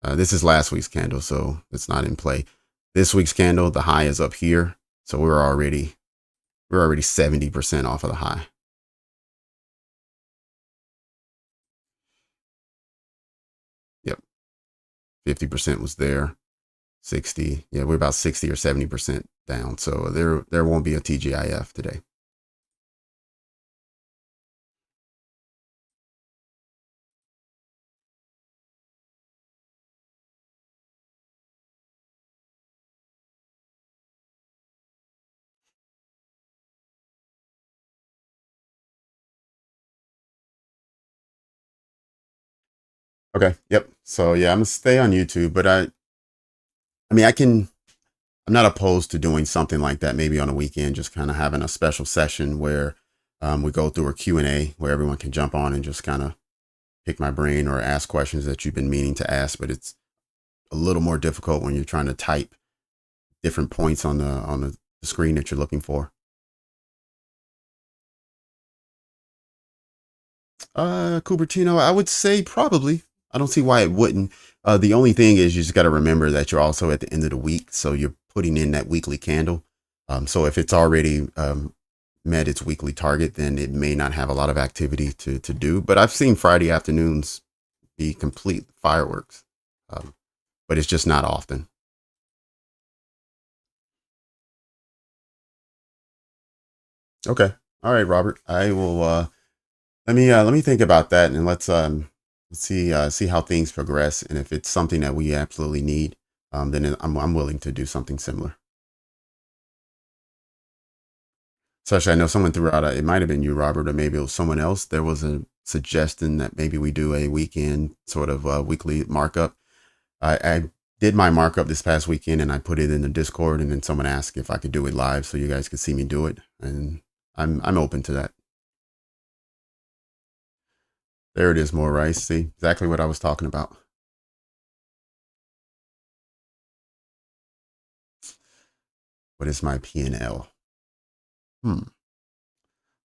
This is last week's candle, so it's not in play. This week's candle, the high is up here, so we're already 70% off of the high. Yep, 50% was there. 60, yeah, we're about 60 or 70% down, so there won't be a TGIF today. Okay, yep. So yeah, I'm gonna stay on YouTube, but I mean, I'm not opposed to doing something like that, maybe on a weekend, just kind of having a special session where we go through a Q&A where everyone can jump on and just kind of pick my brain or ask questions that you've been meaning to ask, but it's a little more difficult when you're trying to type different points on the screen that you're looking for. Cupertino, I would say probably. I don't see why it wouldn't. The only thing is you just got to remember that you're also at the end of the week, so you're putting in that weekly candle. So if it's already met its weekly target, then it may not have a lot of activity to do. But I've seen Friday afternoons be complete fireworks, but it's just not often. Okay, all right, Robert. I will. Let me think about that, and let's see how things progress, and if it's something that we absolutely need, then I'm willing to do something similar. Especially, I know someone threw out, it might have been you, Robert, or maybe it was someone else. There was a suggestion that maybe we do a weekend sort of weekly markup. I did my markup this past weekend and I put it in the Discord, and then someone asked if I could do it live so you guys could see me do it. And I'm open to that. There it is, more rice. See, exactly what I was talking about. What is my P&L?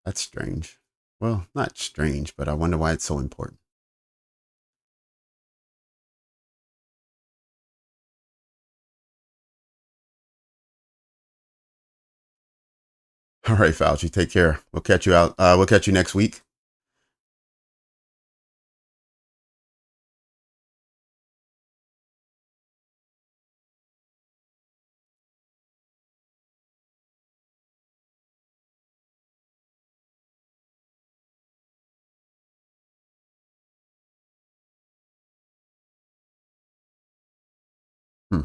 That's strange. Well, not strange, but I wonder why it's so important. All right, Fauci, take care. We'll catch you out. We'll catch you next week. Hmm.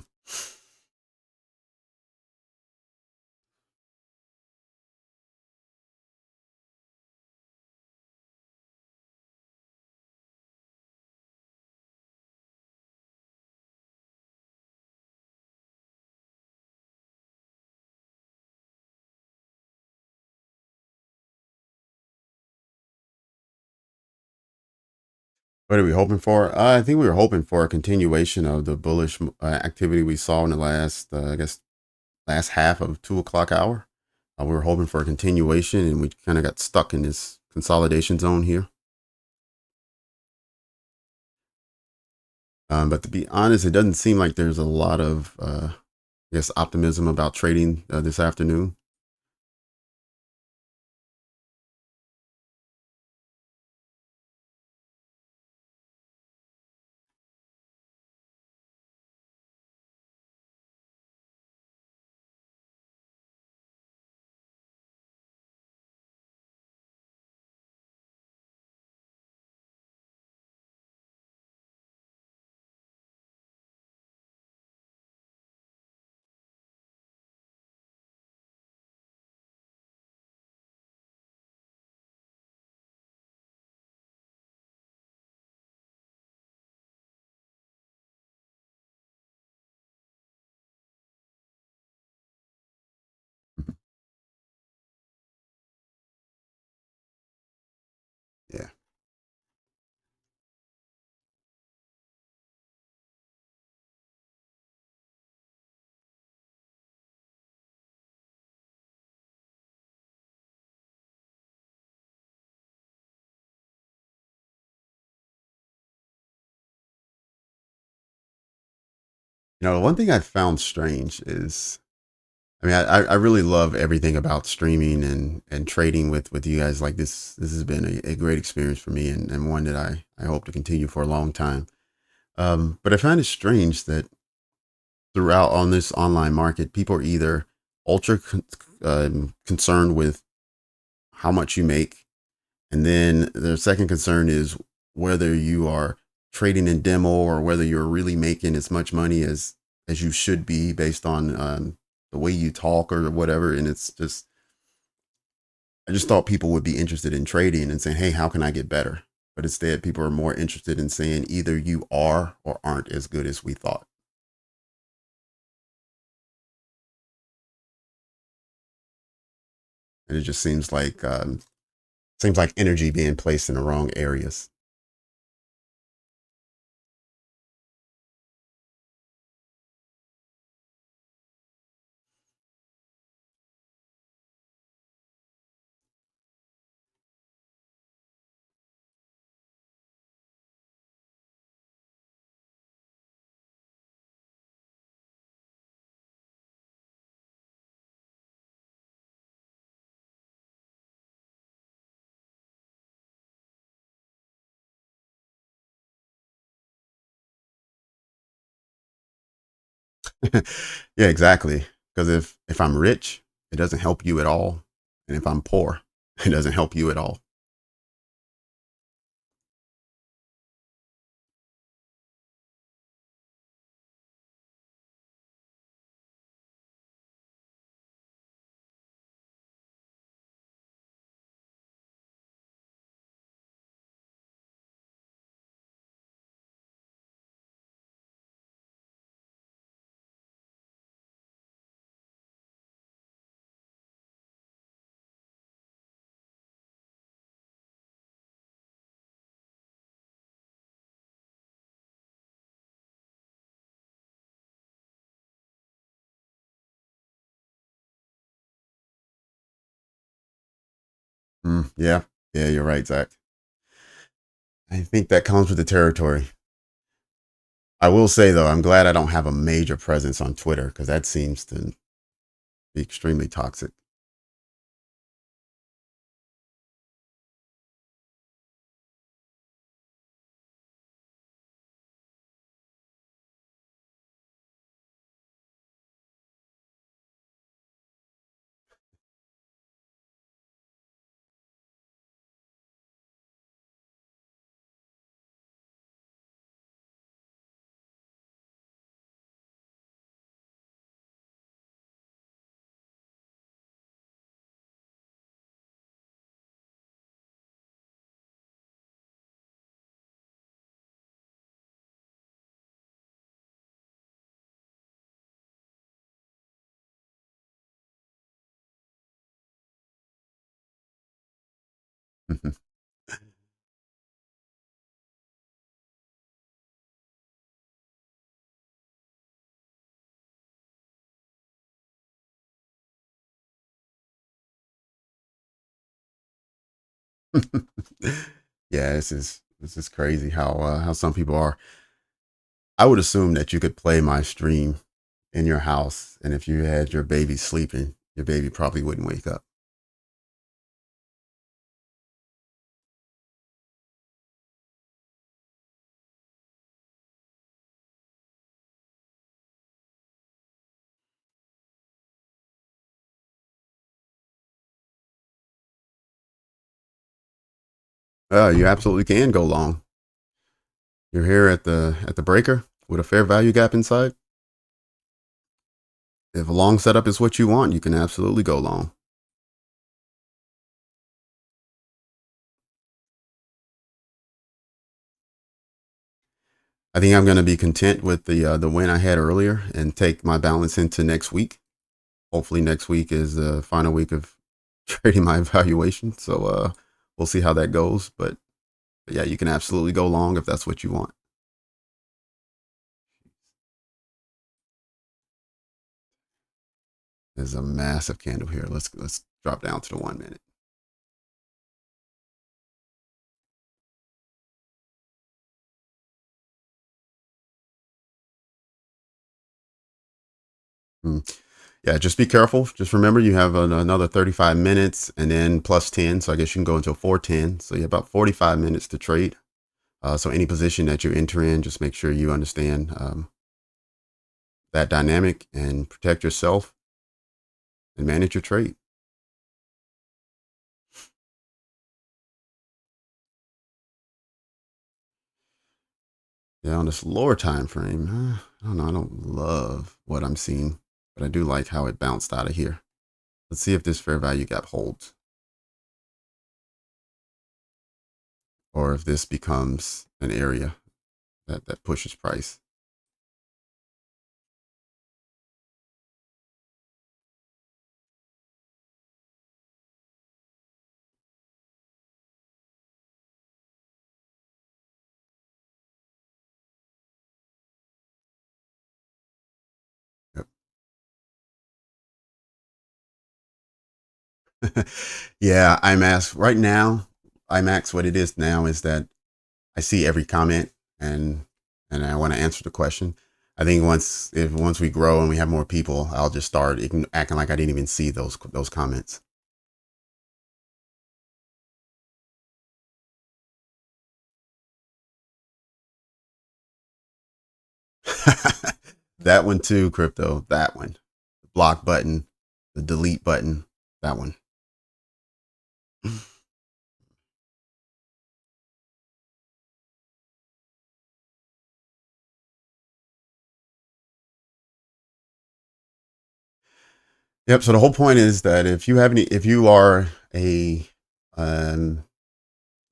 What are we hoping for? I think we were hoping for a continuation of the bullish activity we saw in the last, I guess, last half of 2 o'clock hour. We were hoping for a continuation, and we kind of got stuck in this consolidation zone here. But to be honest, it doesn't seem like there's a lot of, I guess, optimism about trading this afternoon. Yeah. One thing I found strange is, I mean, I really love everything about streaming and trading with you guys. Like this has been a great experience for me, and one that I hope to continue for a long time. But I find it strange that throughout on this online market, people are either ultra concerned with how much you make, and then their second concern is whether you are trading in demo or whether you're really making as much money as you should be based on the way you talk or whatever. And it's just, I just thought people would be interested in trading and saying, hey, how can I get better? But instead, people are more interested in saying either you are or aren't as good as we thought. And it just seems like energy being placed in the wrong areas. Yeah, exactly. Because if I'm rich, it doesn't help you at all, and if I'm poor, it doesn't help you at all. Yeah. Yeah, you're right, Zach. I think that comes with the territory. I will say though, I'm glad I don't have a major presence on Twitter because that seems to be extremely toxic. Yeah, this is crazy how some people are. I would assume that you could play my stream in your house, and if you had your baby sleeping, your baby probably wouldn't wake up. You absolutely can go long. You're here at the breaker with a fair value gap inside. If a long setup is what you want, you can absolutely go long. I think I'm going to be content with the win I had earlier and take my balance into next week. Hopefully, next week is the final week of trading my evaluation. So we'll see how that goes. But yeah, you can absolutely go long if that's what you want. There's a massive candle here. Let's drop down to the 1 minute. Hmm. Yeah, just be careful. Just remember you have another 35 minutes and then plus 10. So I guess you can go until 410. So you have about 45 minutes to trade. So any position that you enter in, just make sure you understand that dynamic and protect yourself and manage your trade. Yeah, on this lower time frame, I don't know. I don't love what I'm seeing, but I do like how it bounced out of here. Let's see if this fair value gap holds, or if this becomes an area that pushes price. Yep. Yeah, IMAX right now. IMAX, what it is now is that I see every comment and I want to answer the question. I think once we grow and we have more people, I'll just start acting like I didn't even see those comments. That one too, crypto. That one, the block button, the delete button. That one. Yep. So the whole point is that if you are a um,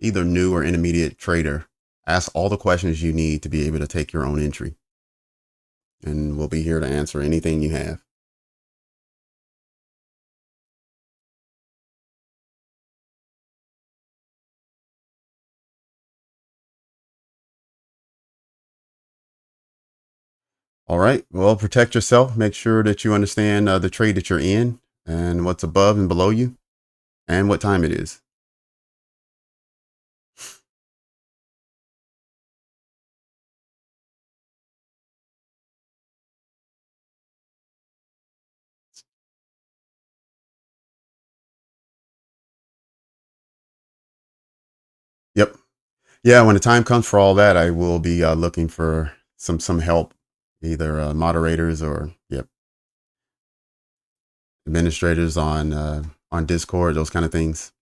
either new or intermediate trader, ask all the questions you need to be able to take your own entry, and we'll be here to answer anything you have. All right. Well, protect yourself. Make sure that you understand the trade that you're in and what's above and below you and what time it is. Yeah, when the time comes for all that, I will be looking for some help, either moderators or yep, administrators on Discord, those kind of things.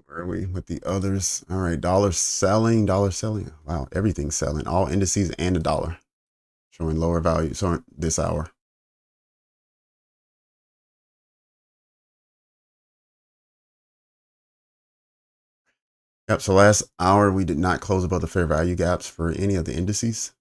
Where are we with the others? All right, dollar selling, dollar selling. Wow, everything's selling. All indices and the dollar showing lower value. So this hour. Yep. So last hour we did not close above the fair value gaps for any of the indices.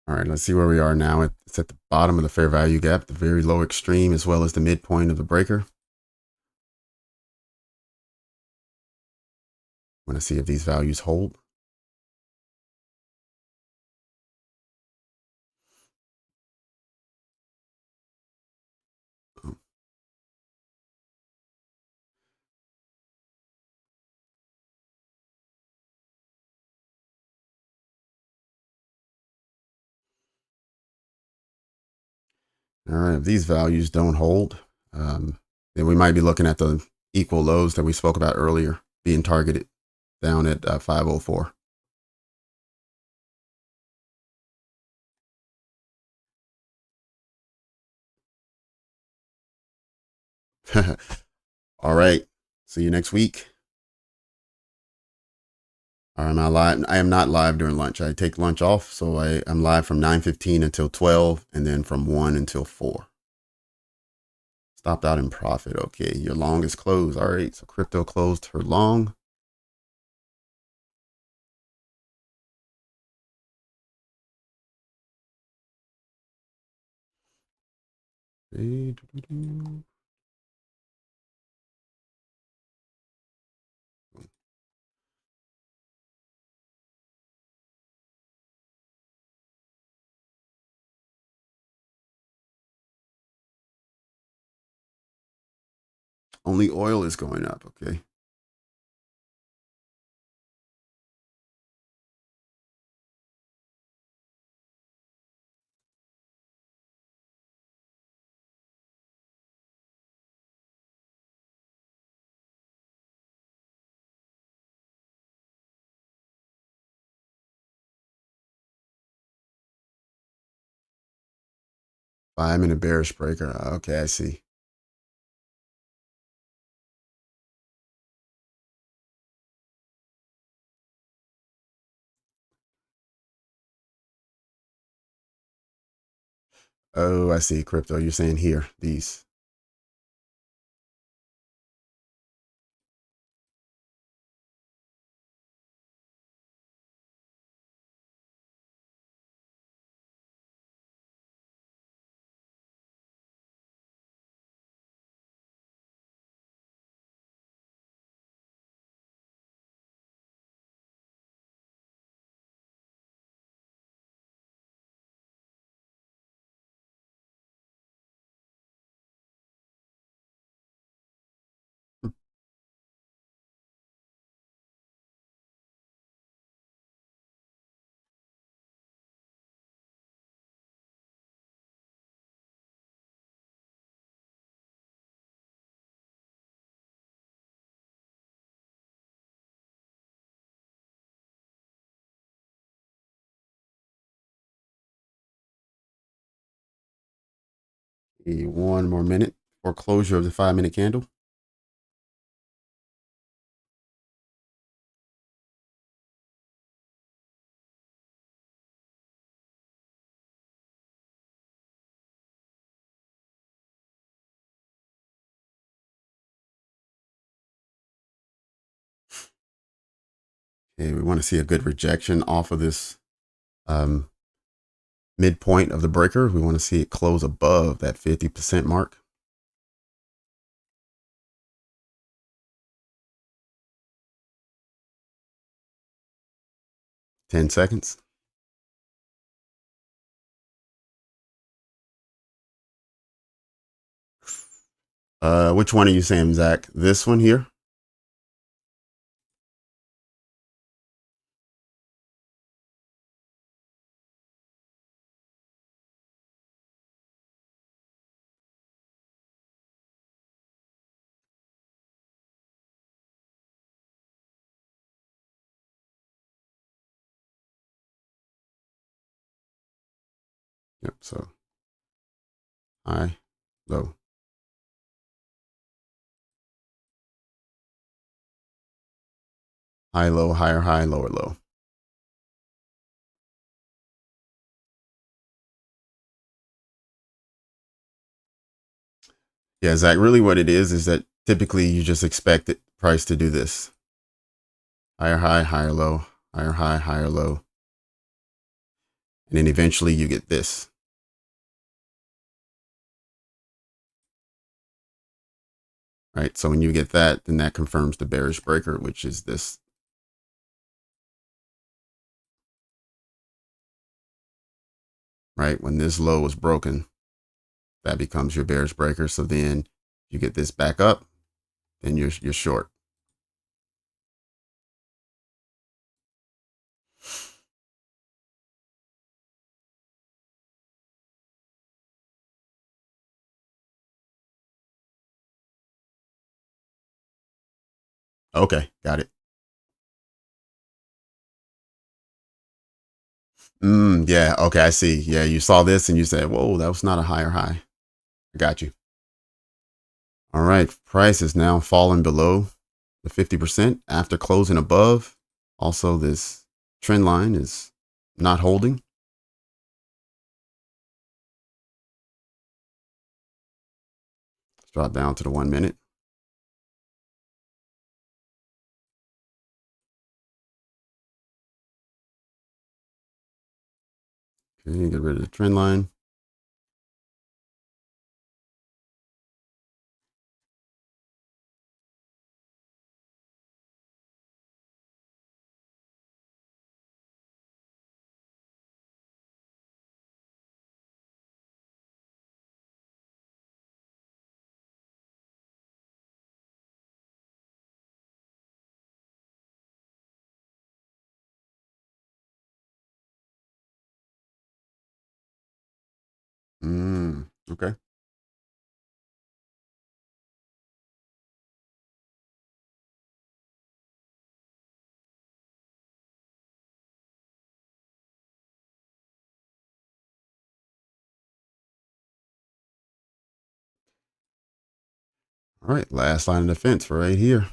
All right, let's see where we are now. It's at the bottom of the fair value gap, the very low extreme, as well as the midpoint of the breaker. I want to see if these values hold. All right, if these values don't hold, then we might be looking at the equal lows that we spoke about earlier being targeted down at 504. All right, see you next week. I'm not live. I am not live during lunch. I take lunch off, so I'm live from 9:15 until 12, and then from 1 until 4. Stopped out in profit. Okay, your long is closed. All right, so crypto closed her long. Only oil is going up. Okay. I'm in a bearish breaker. Okay, I see. Oh, I see. Crypto. You're saying here, these. One more minute for closure of the 5-minute candle. Okay, we want to see a good rejection off of this midpoint of the breaker. We want to see it close above that 50% mark. 10 seconds. Which one are you saying, Zach? This one here? Yep, so high, low. High, low, higher, high, lower, low. Yeah, Zach, really what it is that typically you just expect the price to do this. Higher high, higher low, higher high, higher low. And then eventually you get this. Right, so when you get that, then that confirms the bearish breaker, which is this. Right, when this low is broken, that becomes your bearish breaker. So then you get this back up, then you're short. Okay, got it. Yeah, okay, I see. Yeah, you saw this and you said, whoa, that was not a higher high. I got you. All right, price is now falling below the 50% after closing above. Also, this trend line is not holding. Let's drop down to the 1 minute. Okay, get rid of the trend line. Okay. All right, last line of defense for right here.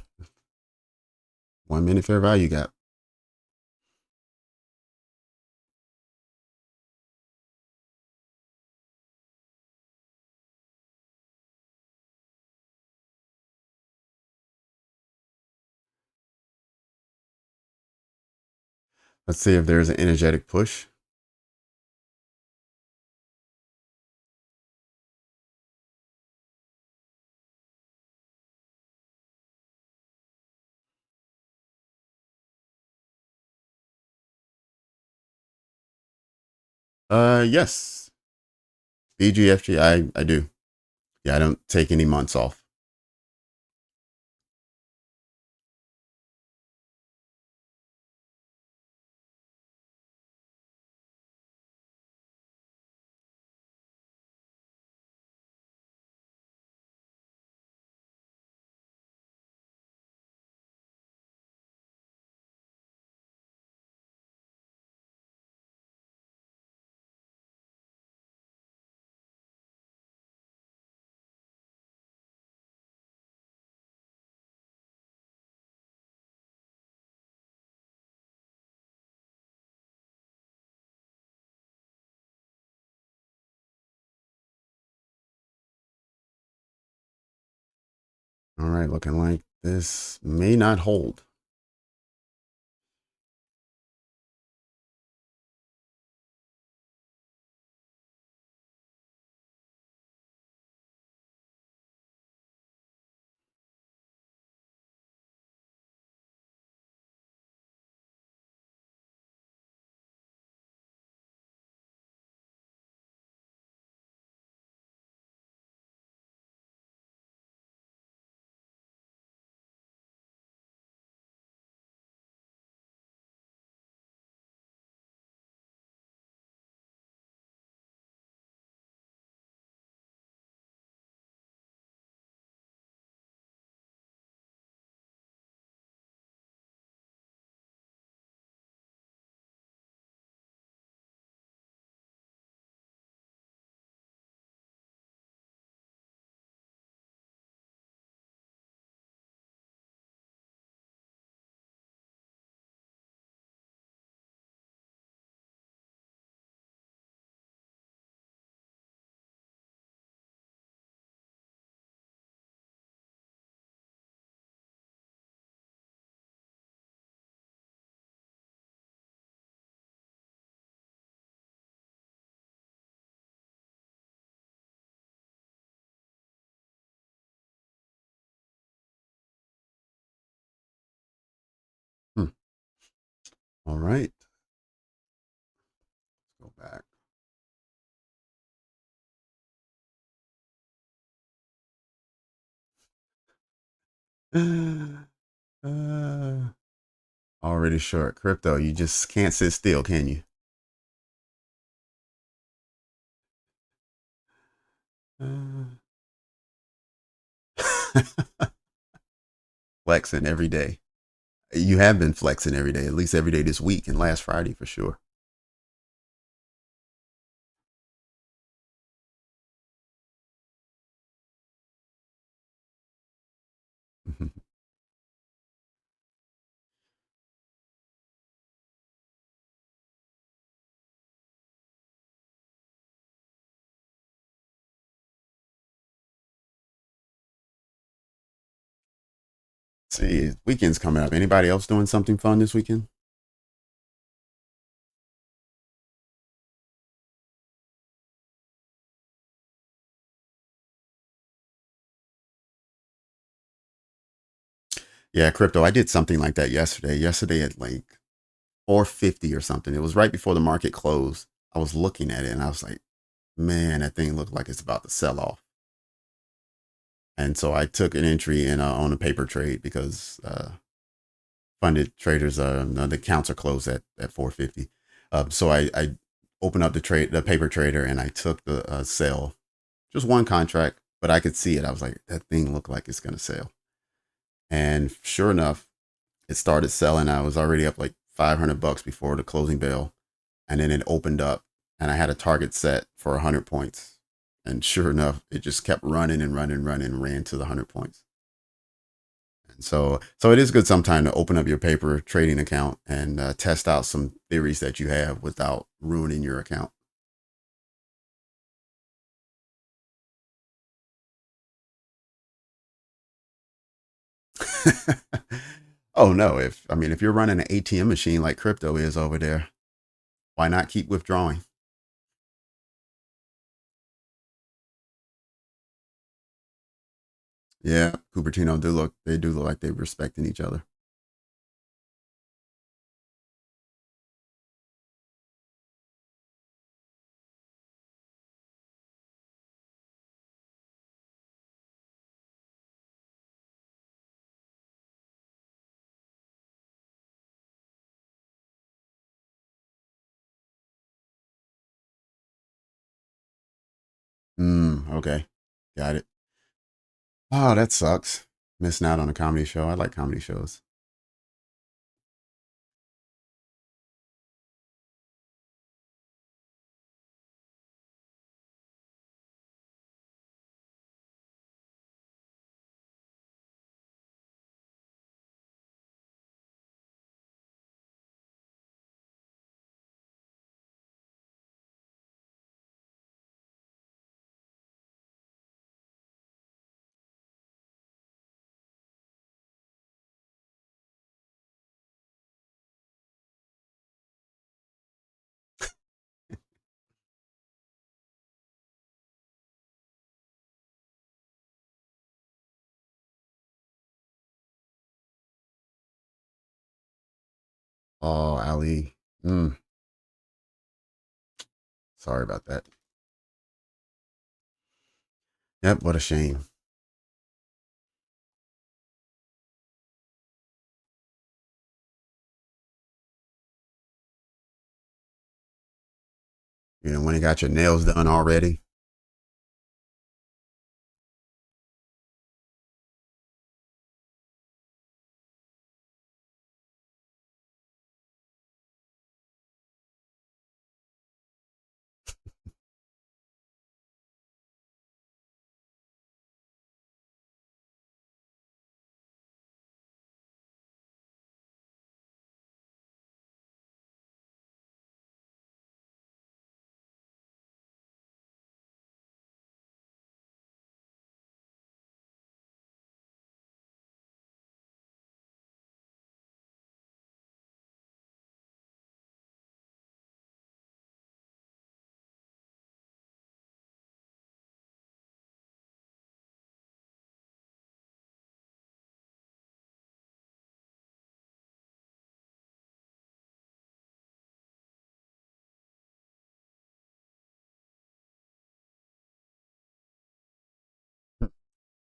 1 minute fair value gap. Let's see if there's an energetic push. Yes. BGFG, I do. Yeah, I don't take any months off. All right, looking like this may not hold. Hmm. All right, go back. Uh, already short crypto. You just can't sit still, can you? Flexing every day. You have been flexing every day, at least every day this week and last Friday for sure. See, weekend's coming up. Anybody else doing something fun this weekend? Yeah, crypto. I did something like that yesterday. Yesterday at like 450 or something. It was right before the market closed. I was looking at it and I was like, man, that thing looked like it's about to sell off. And so I took an entry in on a paper trade because funded traders, the accounts are closed at 450. So I opened up the paper trader, and I took the sell, just one contract, but I could see it. I was like, that thing looked like it's gonna sell, and sure enough, it started selling. I was already up like $500 before the closing bell, and then it opened up, and I had a target set for 100 points, and sure enough, it just kept running and running, running, ran to the 100 points. And so it is good sometime to open up your paper trading account and test out some theories that you have without ruining your account. Oh no! If you're running an ATM machine like crypto is over there, why not keep withdrawing? Yeah, Cupertino do look like they're respecting each other. Okay, got it. Oh, that sucks. Missing out on a comedy show. I like comedy shows. Oh, Ali. Sorry about that. Yep, what a shame. You know, when you got your nails done already.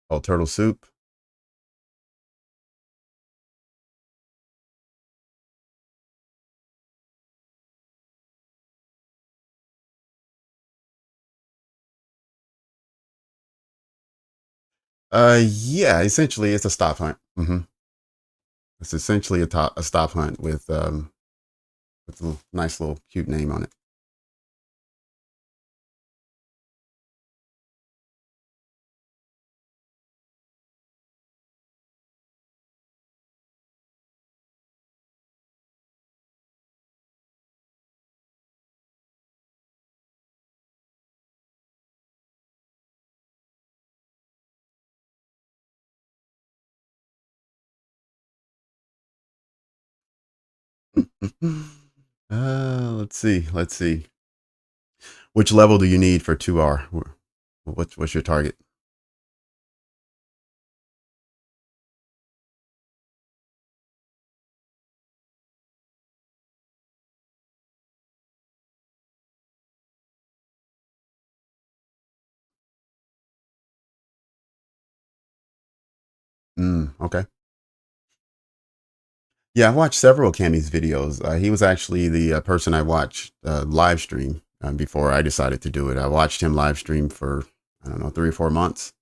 Oh, turtle soup. Yeah, essentially it's a stop hunt. It's essentially a stop hunt with a nice little cute name on it. Let's see. Let's see. Which level do you need for 2R? What's your target? Okay. Yeah, I watched several of Cammy's videos. He was actually the person I watched live stream before I decided to do it. I watched him live stream for, I don't know, 3 or 4 months.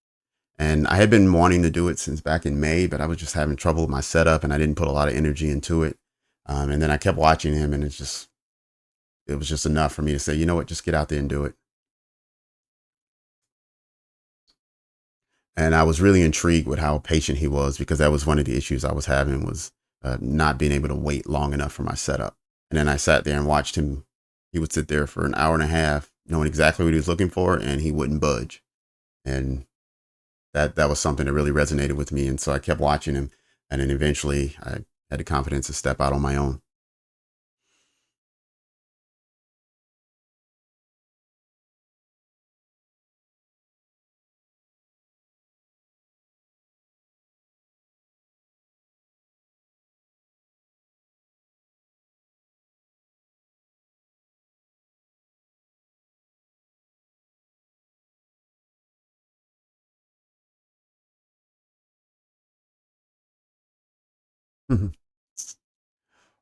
And I had been wanting to do it since back in May, but I was just having trouble with my setup and I didn't put a lot of energy into it. And then I kept watching him and it was just enough for me to say, you know what, just get out there and do it. And I was really intrigued with how patient he was because that was one of the issues I was having was not being able to wait long enough for my setup. And then I sat there and watched him. He would sit there for an hour and a half, knowing exactly what he was looking for, and he wouldn't budge. And that was something that really resonated with me. And so I kept watching him, and then eventually I had the confidence to step out on my own.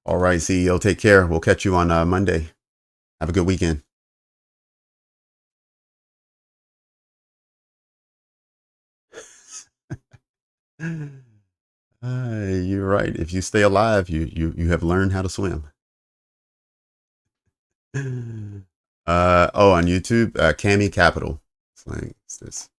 All right, CEO, take care. We'll catch you on Monday. Have a good weekend. You're right. If you stay alive, you have learned how to swim. On YouTube, Cami Capital. It's like it's this.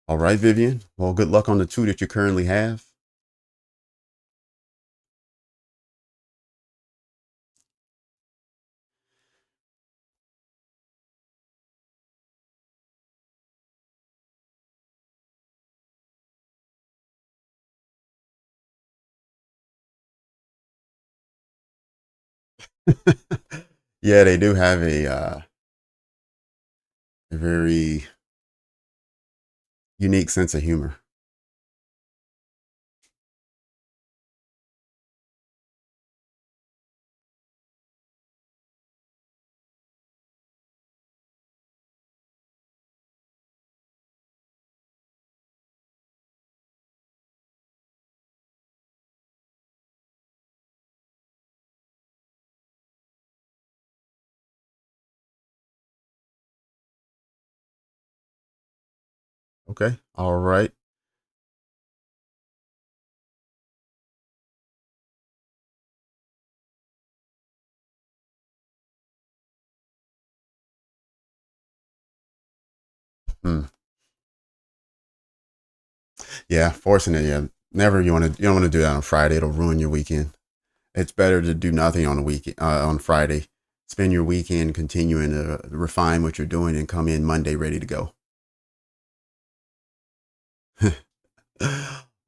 All right, Vivian. Well, good luck on the two that you currently have. Yeah, they do have a very unique sense of humor. Okay. All right. Hmm. Yeah, forcing it. Yeah, never. You don't want to do that on Friday. It'll ruin your weekend. It's better to do nothing on the weekend on Friday. Spend your weekend continuing to refine what you're doing and come in Monday ready to go.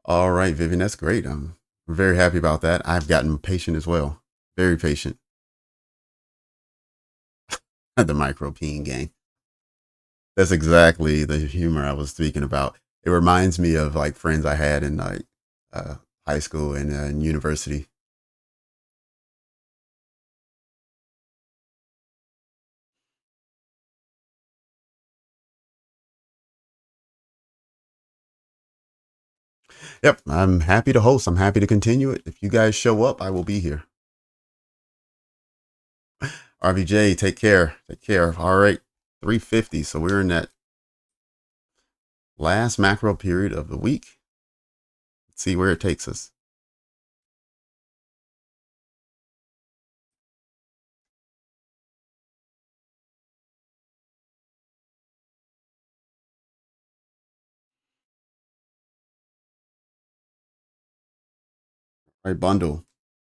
All right, Vivian, that's great. I'm very happy about that. I've gotten patient as well. Very patient. The micro peeing gang. That's exactly the humor I was speaking about. It reminds me of like friends I had in like uh, high school and university. Yep, I'm happy to host. I'm happy to continue it. If you guys show up, I will be here. RVJ, take care. Take care. All right, 350. So we're in that last macro period of the week. Let's see where it takes us. All right,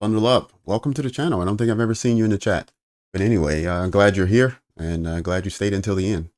bundle up. Welcome to the channel. I don't think I've ever seen you in the chat. But anyway, I'm glad you're here and glad you stayed until the end.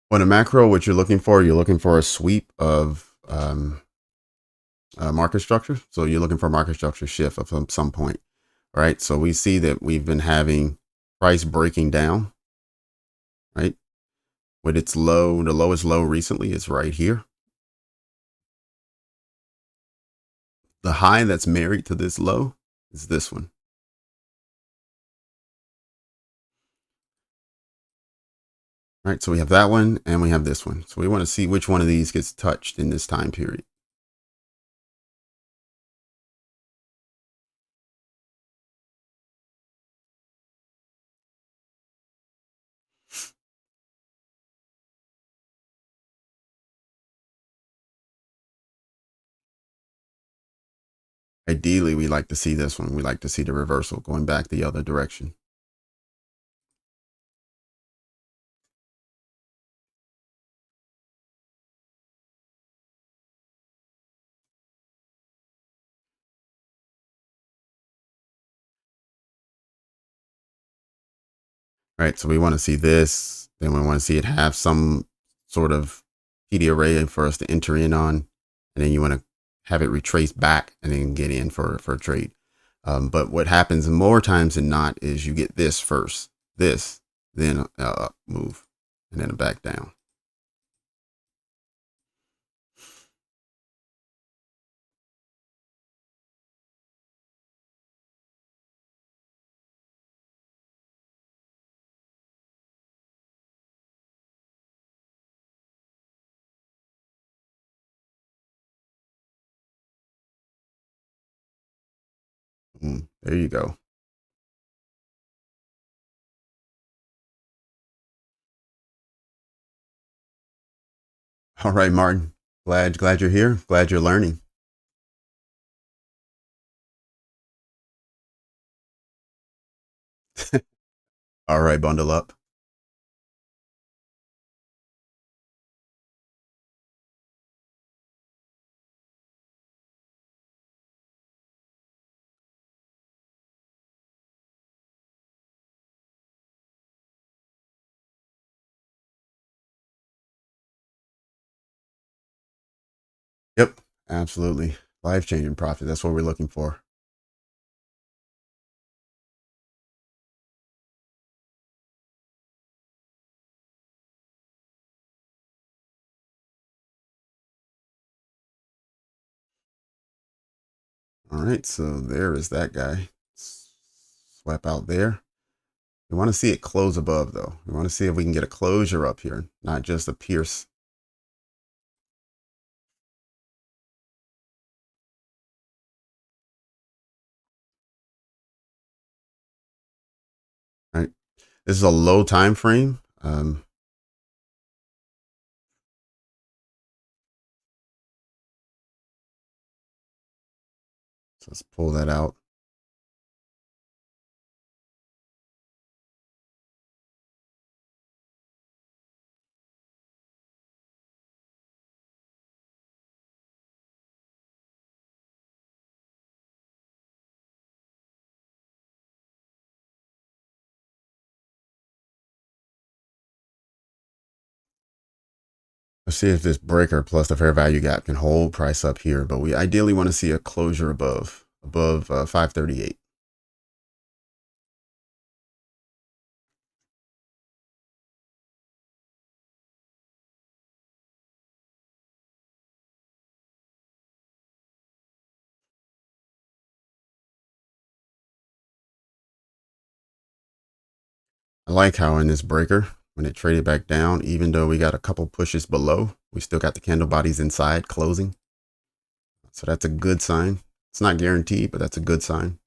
When a macro, what you're looking for a sweep of market structure. So you're looking for a market structure shift of some point, right? So we see that we've been having price breaking down, right? With its low, the lowest low recently is right here. The high that's married to this low is this one. Right, so we have that one and we have this one. So we want to see which one of these gets touched in this time period. Ideally, we like to see this one. We like to see the reversal going back the other direction. Right, so we want to see this, then we want to see it have some sort of PD array for us to enter in on, and then you want to have it retrace back and then get in for a trade. But what happens more times than not is you get this first, this, then up move, and then a back down. There you go. All right, Martin. Glad you're here. Glad you're learning. All right, bundle up. Yep, absolutely. Life-changing profit. That's what we're looking for. All right, so there is that guy. Swipe out there. We want to see it close above, though. We want to see if we can get a closure up here, not just a pierce. All right, this is a low time frame. So let's pull that out. Let's see if this breaker plus the fair value gap can hold price up here, but we ideally want to see a closure above 538. I like how in this breaker, when it traded back down, even though we got a couple pushes below, we still got the candle bodies inside closing. So that's a good sign. It's not guaranteed, but that's a good sign.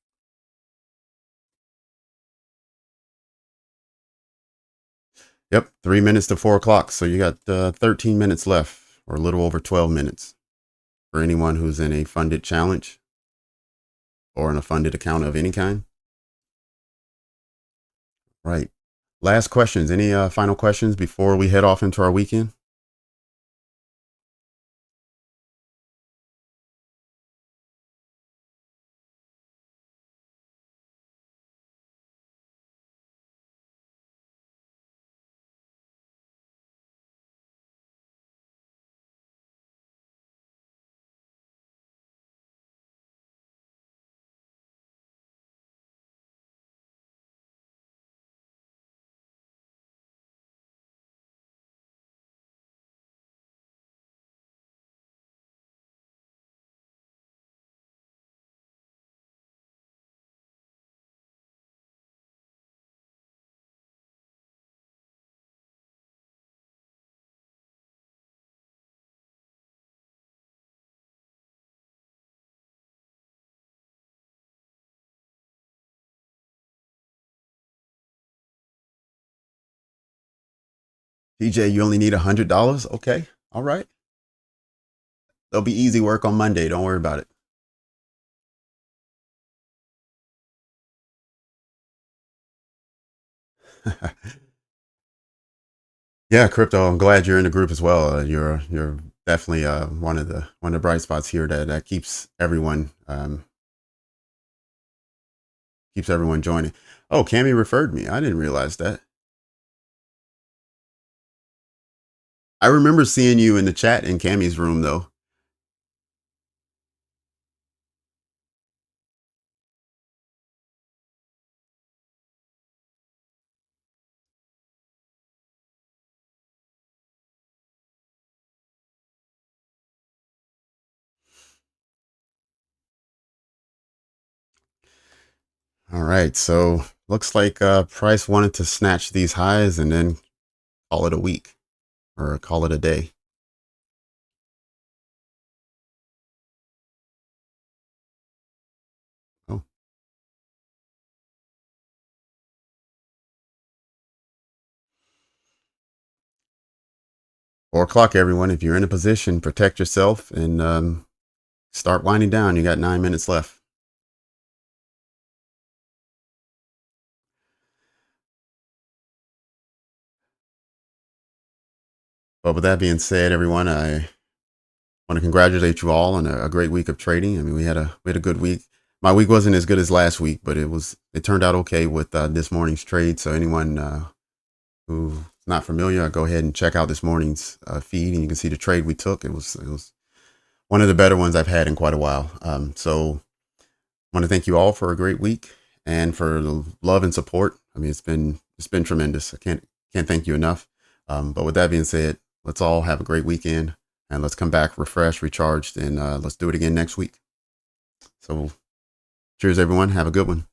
Yep, 3 minutes to 4 o'clock. So you got 13 minutes left, or a little over 12 minutes for anyone who's in a funded challenge or in a funded account of any kind. Right. Last questions. Any final questions before we head off into our weekend? TJ, you only need $100? Okay. All right. There'll be easy work on Monday. Don't worry about it. Yeah, crypto. I'm glad you're in the group as well. You're definitely one of the bright spots here that keeps everyone joining. Oh, Cammy referred me. I didn't realize that. I remember seeing you in the chat in Cammy's room though. All right, so looks like Price wanted to snatch these highs and then call it a week or call it a day. Oh, 4 o'clock, everyone. If you're in a position, protect yourself and start winding down. You got 9 minutes left. But with that being said, everyone, I want to congratulate you all on a great week of trading. I mean, we had a good week. My week wasn't as good as last week, but it turned out okay with this morning's trade. So anyone who's not familiar, go ahead and check out this morning's feed, and you can see the trade we took. It was one of the better ones I've had in quite a while. So I want to thank you all for a great week and for the love and support. I mean, it's been tremendous. I can't thank you enough. But with that being said, let's all have a great weekend, and let's come back refreshed, recharged, and let's do it again next week. So cheers, everyone. Have a good one.